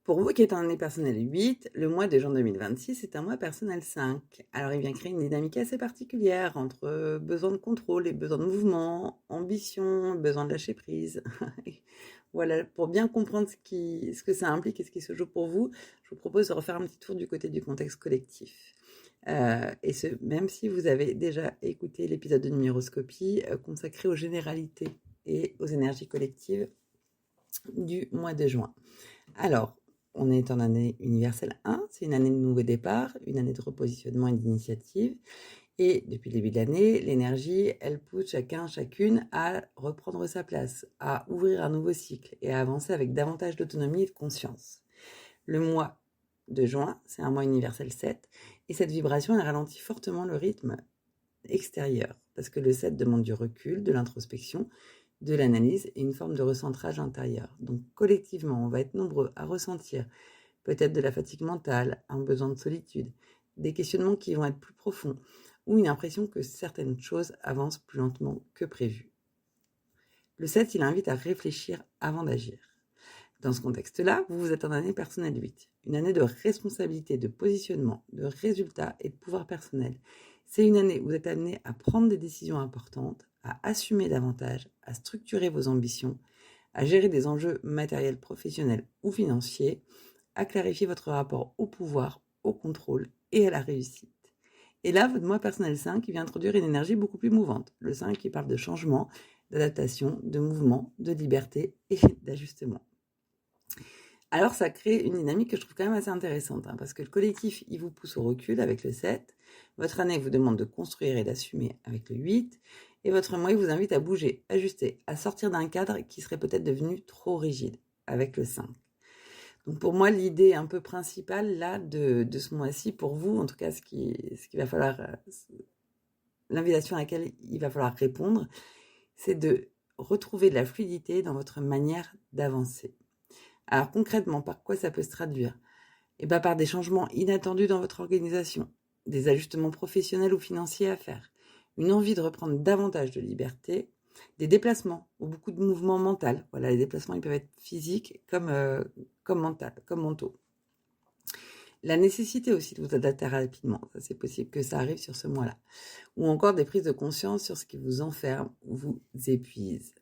Pour vous qui êtes en année personnelle 8, le mois de juin 2026 est un mois personnel 5. Alors il vient créer une dynamique assez particulière entre besoin de contrôle et besoin de mouvement, ambition, besoin de lâcher prise. Voilà, pour bien comprendre ce que ça implique et ce qui se joue pour vous, je vous propose de refaire un petit tour du côté du contexte collectif. Et ce, même si vous avez déjà écouté l'épisode de numéroscopie consacré aux généralités et aux énergies collectives du mois de juin. Alors, on est en année universelle 1, c'est une année de nouveau départ, une année de repositionnement et d'initiative. Et depuis le début de l'année, l'énergie, elle pousse chacune à reprendre sa place, à ouvrir un nouveau cycle et à avancer avec davantage d'autonomie et de conscience. Le mois de juin, c'est un mois universel 7, et cette vibration, elle ralentit fortement le rythme extérieur, parce que le 7 demande du recul, de l'introspection, de l'analyse et une forme de recentrage intérieur. Donc collectivement, on va être nombreux à ressentir peut-être de la fatigue mentale, un besoin de solitude, des questionnements qui vont être plus profonds ou une impression que certaines choses avancent plus lentement que prévu. Le 7, il invite à réfléchir avant d'agir. Dans ce contexte-là, vous êtes en année personnelle 8, une année de responsabilité, de positionnement, de résultats et de pouvoir personnel. C'est une année où vous êtes amené à prendre des décisions importantes, à assumer davantage, à structurer vos ambitions, à gérer des enjeux matériels, professionnels ou financiers, à clarifier votre rapport au pouvoir, au contrôle et à la réussite. Et là, votre moi personnel 5 qui vient introduire une énergie beaucoup plus mouvante. Le 5 qui parle de changement, d'adaptation, de mouvement, de liberté et d'ajustement. Alors, ça crée une dynamique que je trouve quand même assez intéressante, parce que le collectif, il vous pousse au recul avec le 7, votre année vous demande de construire et d'assumer avec le 8, et votre moi, il vous invite à bouger, ajuster, à sortir d'un cadre qui serait peut-être devenu trop rigide avec le 5. Donc pour moi, l'idée un peu principale là de ce mois-ci, pour vous, en tout cas ce qui va falloir, l'invitation à laquelle il va falloir répondre, c'est de retrouver de la fluidité dans votre manière d'avancer. Alors concrètement, par quoi ça peut se traduire ? Eh bien, par des changements inattendus dans votre organisation, des ajustements professionnels ou financiers à faire, une envie de reprendre davantage de liberté, des déplacements ou beaucoup de mouvements mentaux. Voilà, les déplacements, ils peuvent être physiques comme mentaux. La nécessité aussi de vous adapter rapidement, ça c'est possible que ça arrive sur ce mois-là. Ou encore des prises de conscience sur ce qui vous enferme, vous épuise.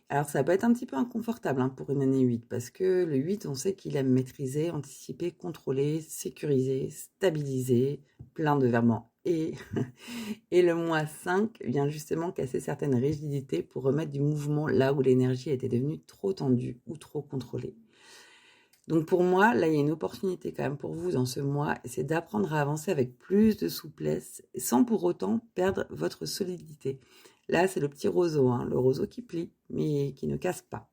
Alors ça peut être un petit peu inconfortable pour une année 8, parce que le 8, on sait qu'il aime maîtriser, anticiper, contrôler, sécuriser, stabiliser, plein de verbes en et. Et le mois 5 vient justement casser certaines rigidités pour remettre du mouvement là où l'énergie était devenue trop tendue ou trop contrôlée. Donc pour moi, là, il y a une opportunité quand même pour vous dans ce mois, c'est d'apprendre à avancer avec plus de souplesse, sans pour autant perdre votre solidité. Là, c'est le petit roseau, le roseau qui plie, mais qui ne casse pas.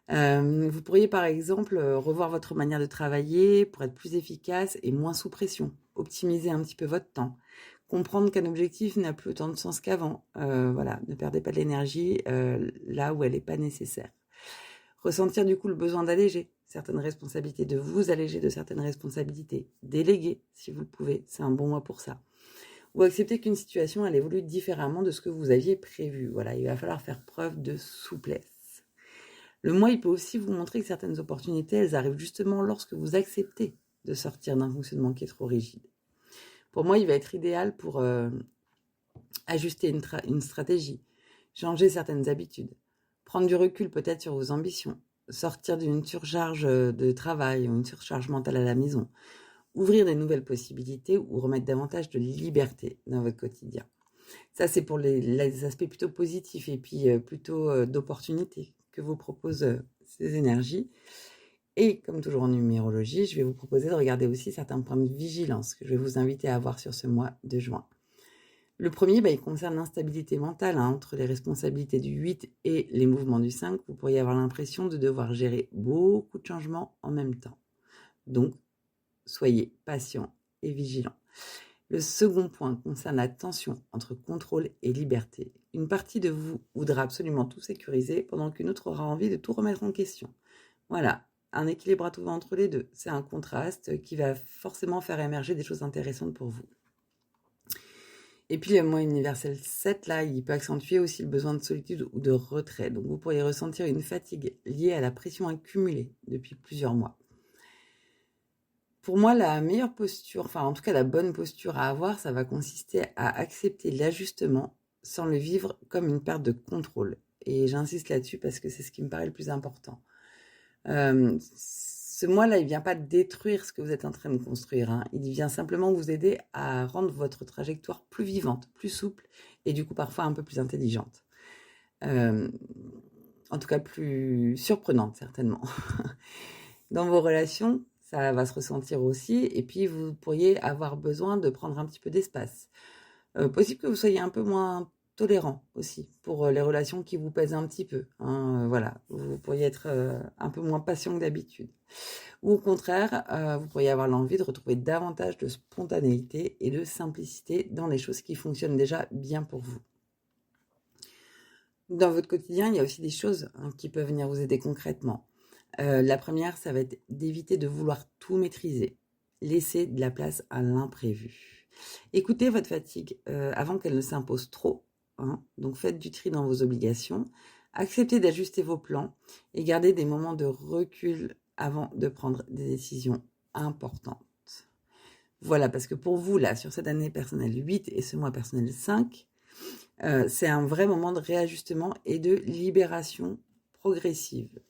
Vous pourriez par exemple revoir votre manière de travailler pour être plus efficace et moins sous pression, optimiser un petit peu votre temps, comprendre qu'un objectif n'a plus autant de sens qu'avant. Voilà, ne perdez pas de l'énergie là où elle n'est pas nécessaire. Ressentir du coup le besoin d'alléger certaines responsabilités, de vous alléger de certaines responsabilités, déléguer si vous le pouvez, c'est un bon mois pour ça. Ou accepter qu'une situation elle évolue différemment de ce que vous aviez prévu. Voilà, il va falloir faire preuve de souplesse. Le mois, il peut aussi vous montrer que certaines opportunités, elles arrivent justement lorsque vous acceptez de sortir d'un fonctionnement qui est trop rigide. Pour moi, il va être idéal pour ajuster une stratégie, changer certaines habitudes, prendre du recul peut-être sur vos ambitions, sortir d'une surcharge de travail ou une surcharge mentale à la maison, ouvrir des nouvelles possibilités ou remettre davantage de liberté dans votre quotidien. Ça, c'est pour les aspects plutôt positifs et puis plutôt d'opportunités que vous proposent ces énergies. Et comme toujours en numérologie, je vais vous proposer de regarder aussi certains points de vigilance que je vais vous inviter à avoir sur ce mois de juin. Le premier, il concerne l'instabilité mentale entre les responsabilités du 8 et les mouvements du 5. Vous pourriez avoir l'impression de devoir gérer beaucoup de changements en même temps. Donc, soyez patient et vigilant. Le second point concerne la tension entre contrôle et liberté. Une partie de vous voudra absolument tout sécuriser pendant qu'une autre aura envie de tout remettre en question. Voilà, un équilibre à trouver entre les deux. C'est un contraste qui va forcément faire émerger des choses intéressantes pour vous. Et puis le mois universel 7, là, il peut accentuer aussi le besoin de solitude ou de retrait. Donc vous pourriez ressentir une fatigue liée à la pression accumulée depuis plusieurs mois. Pour moi, la meilleure posture, enfin en tout cas la bonne posture à avoir, ça va consister à accepter l'ajustement sans le vivre comme une perte de contrôle. Et j'insiste là-dessus parce que c'est ce qui me paraît le plus important. Ce mois-là, il ne vient pas détruire ce que vous êtes en train de construire. Il vient simplement vous aider à rendre votre trajectoire plus vivante, plus souple et du coup parfois un peu plus intelligente. En tout cas plus surprenante certainement. Dans vos relations, ça va se ressentir aussi et puis vous pourriez avoir besoin de prendre un petit peu d'espace. Possible que vous soyez un peu moins tolérant aussi pour les relations qui vous pèsent un petit peu. Voilà, vous pourriez être un peu moins patient que d'habitude. Ou au contraire, vous pourriez avoir l'envie de retrouver davantage de spontanéité et de simplicité dans les choses qui fonctionnent déjà bien pour vous. Dans votre quotidien, il y a aussi des choses qui peuvent venir vous aider concrètement. La première, ça va être d'éviter de vouloir tout maîtriser. Laissez de la place à l'imprévu. Écoutez votre fatigue avant qu'elle ne s'impose trop. Donc faites du tri dans vos obligations. Acceptez d'ajuster vos plans et gardez des moments de recul avant de prendre des décisions importantes. Voilà, parce que pour vous, là, sur cette année personnelle 8 et ce mois personnel 5, c'est un vrai moment de réajustement et de libération progressive.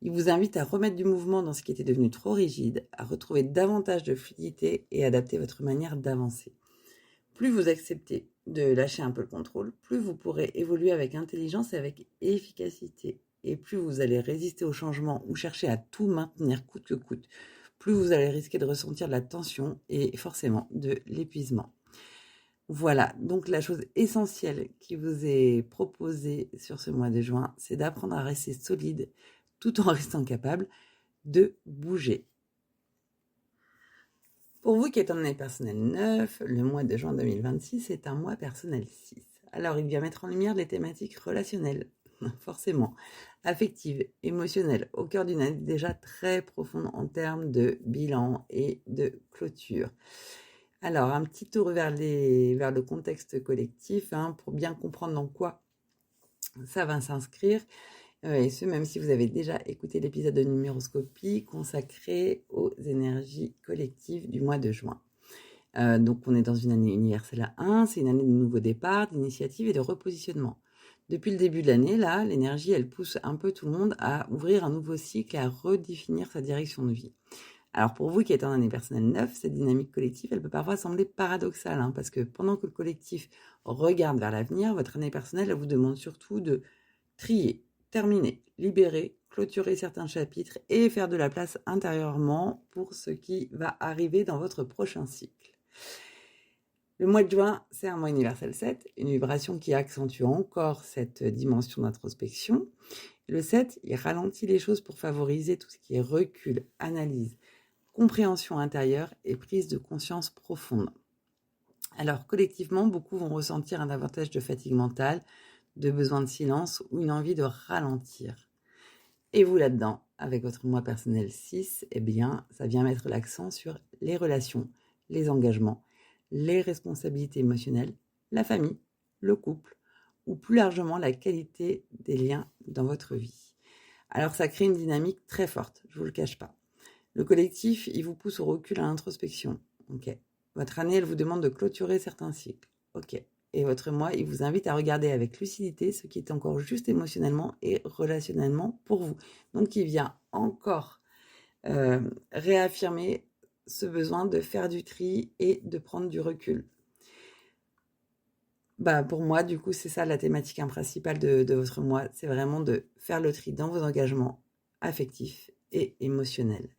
Il vous invite à remettre du mouvement dans ce qui était devenu trop rigide, à retrouver davantage de fluidité et adapter votre manière d'avancer. Plus vous acceptez de lâcher un peu le contrôle, plus vous pourrez évoluer avec intelligence et avec efficacité. Et plus vous allez résister au changement ou chercher à tout maintenir coûte que coûte, plus vous allez risquer de ressentir de la tension et forcément de l'épuisement. Voilà, donc la chose essentielle qui vous est proposée sur ce mois de juin, c'est d'apprendre à rester solide tout en restant capable de bouger. Pour vous qui êtes en année personnelle 9, le mois de juin 2026 est un mois personnel 6. Alors il vient mettre en lumière les thématiques relationnelles, forcément, affectives, émotionnelles, au cœur d'une année déjà très profonde en termes de bilan et de clôture. Alors un petit tour vers le contexte collectif pour bien comprendre dans quoi ça va s'inscrire. et ce, même si vous avez déjà écouté l'épisode de numéroscopie consacré aux énergies collectives du mois de juin. Donc on est dans une année universelle à 1, c'est une année de nouveau départ, d'initiative et de repositionnement. Depuis le début de l'année, là, l'énergie, elle pousse un peu tout le monde à ouvrir un nouveau cycle et à redéfinir sa direction de vie. Alors pour vous qui êtes en année personnelle 9, cette dynamique collective, elle peut parfois sembler paradoxale, hein, parce que pendant que le collectif regarde vers l'avenir, votre année personnelle, elle vous demande surtout de trier, terminer, libérer, clôturer certains chapitres et faire de la place intérieurement pour ce qui va arriver dans votre prochain cycle. Le mois de juin, c'est un mois universel 7, une vibration qui accentue encore cette dimension d'introspection. Le 7, il ralentit les choses pour favoriser tout ce qui est recul, analyse, compréhension intérieure et prise de conscience profonde. Alors, collectivement, beaucoup vont ressentir un davantage de fatigue mentale, de besoin de silence ou une envie de ralentir. Et vous, là-dedans, avec votre moi personnel 6, eh bien, ça vient mettre l'accent sur les relations, les engagements, les responsabilités émotionnelles, la famille, le couple, ou plus largement la qualité des liens dans votre vie. Alors, ça crée une dynamique très forte, je ne vous le cache pas. Le collectif, il vous pousse au recul à l'introspection. Ok. Votre année, elle vous demande de clôturer certains cycles. Ok. Et votre moi, il vous invite à regarder avec lucidité ce qui est encore juste émotionnellement et relationnellement pour vous. Donc, il vient encore réaffirmer ce besoin de faire du tri et de prendre du recul. Pour moi, du coup, c'est ça la thématique principale de votre moi. C'est vraiment de faire le tri dans vos engagements affectifs et émotionnels.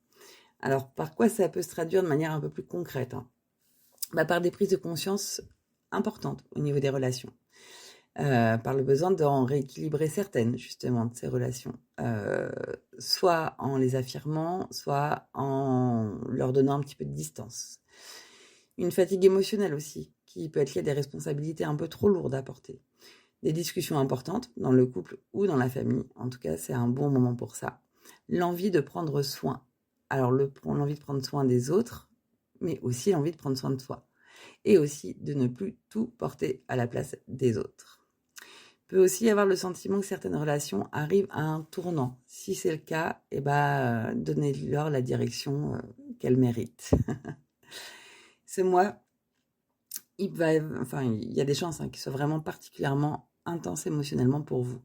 Alors, par quoi ça peut se traduire de manière un peu plus concrète, hein? Par des prises de conscience importantes au niveau des relations. Par le besoin d'en rééquilibrer certaines, justement, de ces relations. Soit en les affirmant, soit en leur donnant un petit peu de distance. Une fatigue émotionnelle aussi, qui peut être liée à des responsabilités un peu trop lourdes à porter. Des discussions importantes dans le couple ou dans la famille. En tout cas, c'est un bon moment pour ça. L'envie de prendre soin. Alors, l'envie de prendre soin des autres, mais aussi l'envie de prendre soin de soi. Et aussi de ne plus tout porter à la place des autres. Il peut aussi y avoir le sentiment que certaines relations arrivent à un tournant. Si c'est le cas, donnez-leur la direction qu'elles méritent. Ce mois, il y a des chances qu'il soit vraiment particulièrement intense émotionnellement pour vous.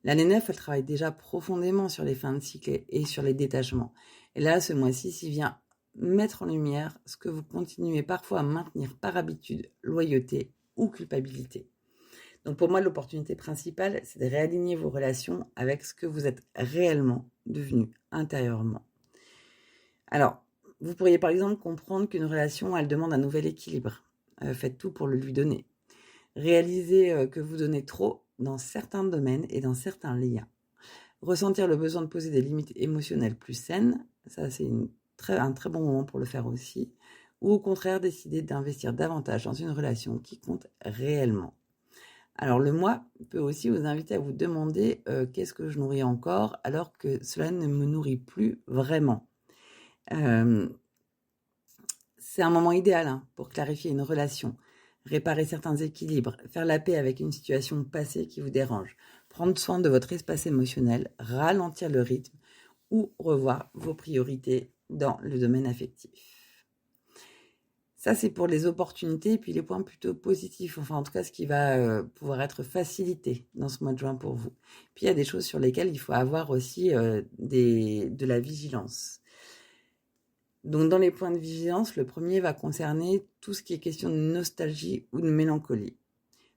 L'année 9, elle travaille déjà profondément sur les fins de cycle et sur les détachements. Et là, ce mois-ci, il vient mettre en lumière ce que vous continuez parfois à maintenir par habitude, loyauté ou culpabilité. Donc pour moi, l'opportunité principale, c'est de réaligner vos relations avec ce que vous êtes réellement devenu intérieurement. Alors, vous pourriez par exemple comprendre qu'une relation, elle demande un nouvel équilibre. Faites tout pour le lui donner. Réalisez que vous donnez trop dans certains domaines et dans certains liens. Ressentir le besoin de poser des limites émotionnelles plus saines, ça c'est un très bon moment pour le faire aussi. Ou au contraire, décider d'investir davantage dans une relation qui compte réellement. Alors le moi peut aussi vous inviter à vous demander qu'est-ce que je nourris encore alors que cela ne me nourrit plus vraiment. C'est un moment idéal pour clarifier une relation, réparer certains équilibres, faire la paix avec une situation passée qui vous dérange, prendre soin de votre espace émotionnel, ralentir le rythme ou revoir vos priorités dans le domaine affectif. Ça, c'est pour les opportunités et puis les points plutôt positifs, enfin en tout cas ce qui va pouvoir être facilité dans ce mois de juin pour vous. Puis il y a des choses sur lesquelles il faut avoir aussi de la vigilance. Donc dans les points de vigilance, le premier va concerner tout ce qui est question de nostalgie ou de mélancolie.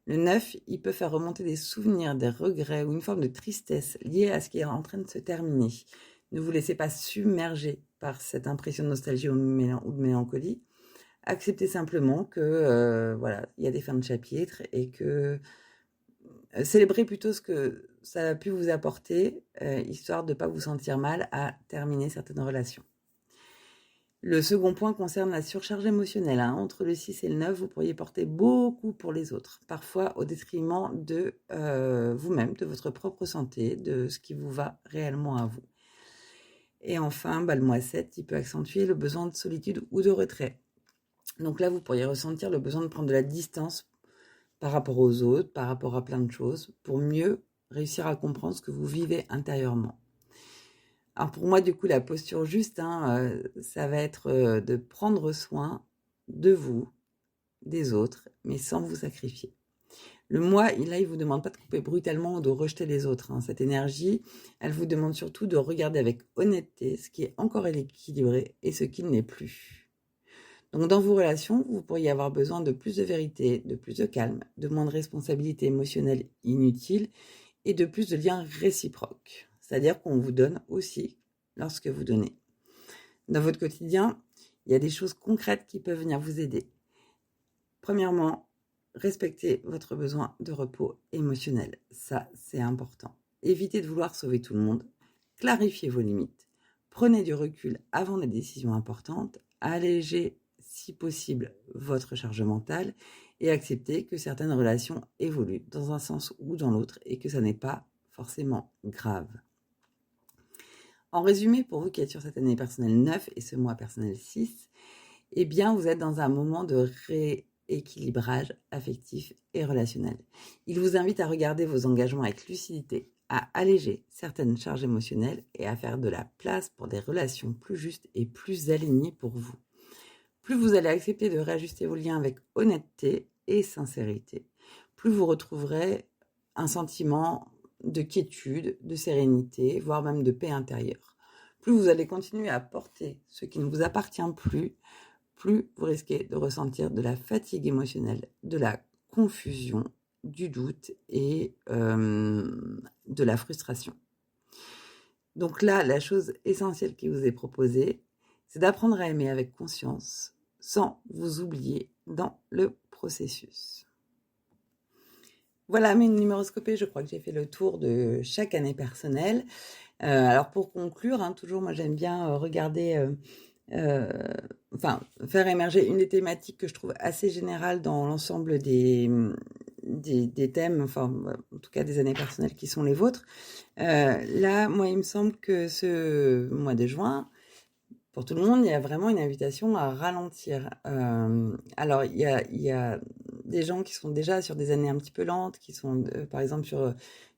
Le 9, il peut faire remonter des souvenirs, des regrets ou une forme de tristesse liée à ce qui est en train de se terminer. Ne vous laissez pas submerger par cette impression de nostalgie ou de mélancolie. Acceptez simplement que il y a des fins de chapitre et que célébrez plutôt ce que ça a pu vous apporter, histoire de ne pas vous sentir mal à terminer certaines relations. Le second point concerne la surcharge émotionnelle. Entre le 6 et le 9, vous pourriez porter beaucoup pour les autres, parfois au détriment de vous-même, de votre propre santé, de ce qui vous va réellement à vous. Et enfin, le mois 7, il peut accentuer le besoin de solitude ou de retrait. Donc là, vous pourriez ressentir le besoin de prendre de la distance par rapport aux autres, par rapport à plein de choses, pour mieux réussir à comprendre ce que vous vivez intérieurement. Alors pour moi, du coup, la posture juste, ça va être de prendre soin de vous, des autres, mais sans vous sacrifier. Le moi, là, il vous demande pas de couper brutalement ou de rejeter les autres. Cette énergie, elle vous demande surtout de regarder avec honnêteté ce qui est encore équilibré et ce qui ne l'est plus. Donc dans vos relations, vous pourriez avoir besoin de plus de vérité, de plus de calme, de moins de responsabilités émotionnelles inutiles et de plus de liens réciproques. C'est-à-dire qu'on vous donne aussi lorsque vous donnez. Dans votre quotidien, il y a des choses concrètes qui peuvent venir vous aider. Premièrement, respectez votre besoin de repos émotionnel. Ça, c'est important. Évitez de vouloir sauver tout le monde. Clarifiez vos limites. Prenez du recul avant des décisions importantes. Allégez, si possible, votre charge mentale et acceptez que certaines relations évoluent dans un sens ou dans l'autre et que ça n'est pas forcément grave. En résumé, pour vous qui êtes sur cette année personnelle 9 et ce mois personnel 6, eh bien, vous êtes dans un moment de rééquilibrage affectif et relationnel. Il vous invite à regarder vos engagements avec lucidité, à alléger certaines charges émotionnelles et à faire de la place pour des relations plus justes et plus alignées pour vous. Plus vous allez accepter de réajuster vos liens avec honnêteté et sincérité, plus vous retrouverez un sentiment de quiétude, de sérénité, voire même de paix intérieure. Plus vous allez continuer à porter ce qui ne vous appartient plus vous risquez de ressentir de la fatigue émotionnelle, de la confusion, du doute et de la frustration. Donc là, la chose essentielle qui vous est proposée, c'est d'apprendre à aimer avec conscience, sans vous oublier dans le processus. Voilà mes numéroscopés, je crois que j'ai fait le tour de chaque année personnelle. Alors pour conclure, toujours moi j'aime bien regarder, faire émerger une des thématiques que je trouve assez générale dans l'ensemble des thèmes, en tout cas des années personnelles qui sont les vôtres. Là, moi il me semble que ce mois de juin, pour tout le monde, il y a vraiment une invitation à ralentir. Alors, il y a des gens qui sont déjà sur des années un petit peu lentes, qui sont, par exemple, sur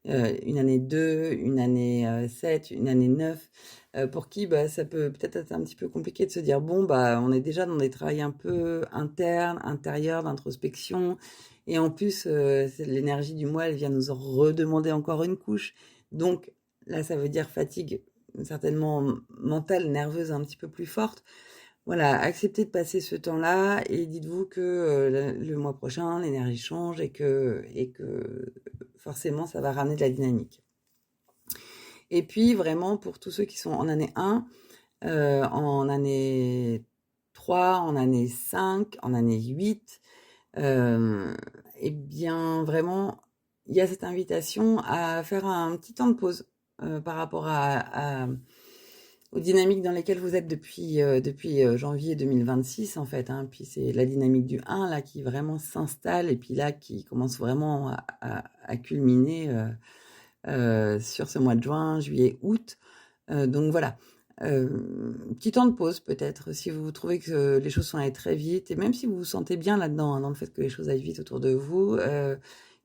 une année 2, une année 7, une année 9, pour qui ça peut peut-être être un petit peu compliqué de se dire, bon, on est déjà dans des travails un peu internes, intérieurs, d'introspection, et en plus, l'énergie du mois, elle vient nous en redemander encore une couche. Donc, là, ça veut dire fatigue certainement mentale, nerveuse un petit peu plus forte. Voilà, acceptez de passer ce temps-là et dites-vous que le mois prochain, l'énergie change et que forcément, ça va ramener de la dynamique. Et puis, vraiment, pour tous ceux qui sont en année 1, en année 3, en année 5, en année 8, eh bien, vraiment, il y a cette invitation à faire un petit temps de pause par rapport aux dynamiques dans lesquelles vous êtes depuis janvier 2026 en fait. Puis c'est la dynamique du 1 là qui vraiment s'installe et puis là qui commence vraiment à culminer sur ce mois de juin, juillet, août. Donc voilà. Petit temps de pause peut-être si vous trouvez que les choses sont allées très vite et même si vous vous sentez bien là-dedans, dans le fait que les choses aillent vite autour de vous,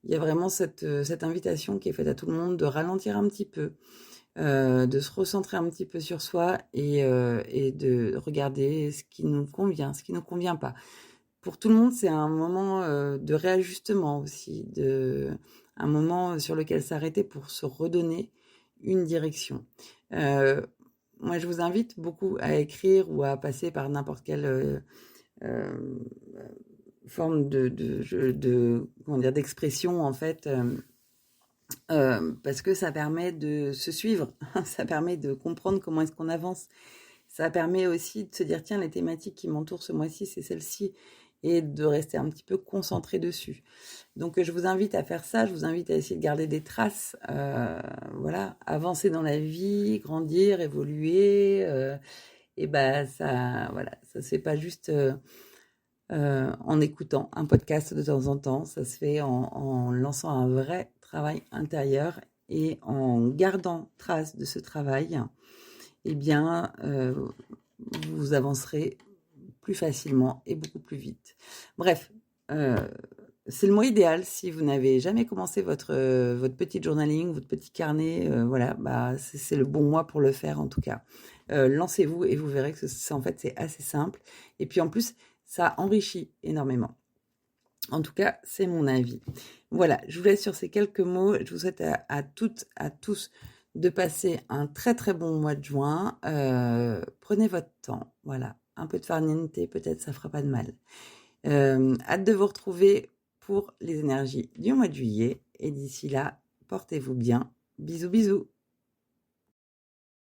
il y a vraiment cette invitation qui est faite à tout le monde de ralentir un petit peu, de se recentrer un petit peu sur soi et de regarder ce qui nous convient, ce qui ne nous convient pas. Pour tout le monde, c'est un moment de réajustement aussi, un moment sur lequel s'arrêter pour se redonner une direction. Moi, je vous invite beaucoup à écrire ou à passer par n'importe quelle forme d'expression en fait, parce que ça permet de se suivre, ça permet de comprendre comment est-ce qu'on avance. Ça permet aussi de se dire tiens, les thématiques qui m'entourent ce mois-ci, c'est celle-ci, et de rester un petit peu concentré dessus. Donc je vous invite à faire ça, je vous invite à essayer de garder des traces, avancer dans la vie, grandir, évoluer, et ça se fait pas juste en écoutant un podcast de temps en temps, ça se fait en lançant un vrai travail intérieur et en gardant trace de ce travail, eh bien vous avancerez plus facilement et beaucoup plus vite. Bref, C'est le mois idéal si vous n'avez jamais commencé votre petit journaling, votre petit carnet, voilà, bah, c'est le bon mois pour le faire en tout cas. Lancez-vous et vous verrez que en fait, c'est assez simple et puis en plus, ça enrichit énormément. En tout cas, c'est mon avis. Voilà, je vous laisse sur ces quelques mots. Je vous souhaite à toutes, à tous de passer un très très bon mois de juin. Prenez votre temps, voilà. Un peu de farniente, peut-être ça fera pas de mal. Hâte de vous retrouver pour les énergies du mois de juillet. Et d'ici là, portez-vous bien. Bisous bisous.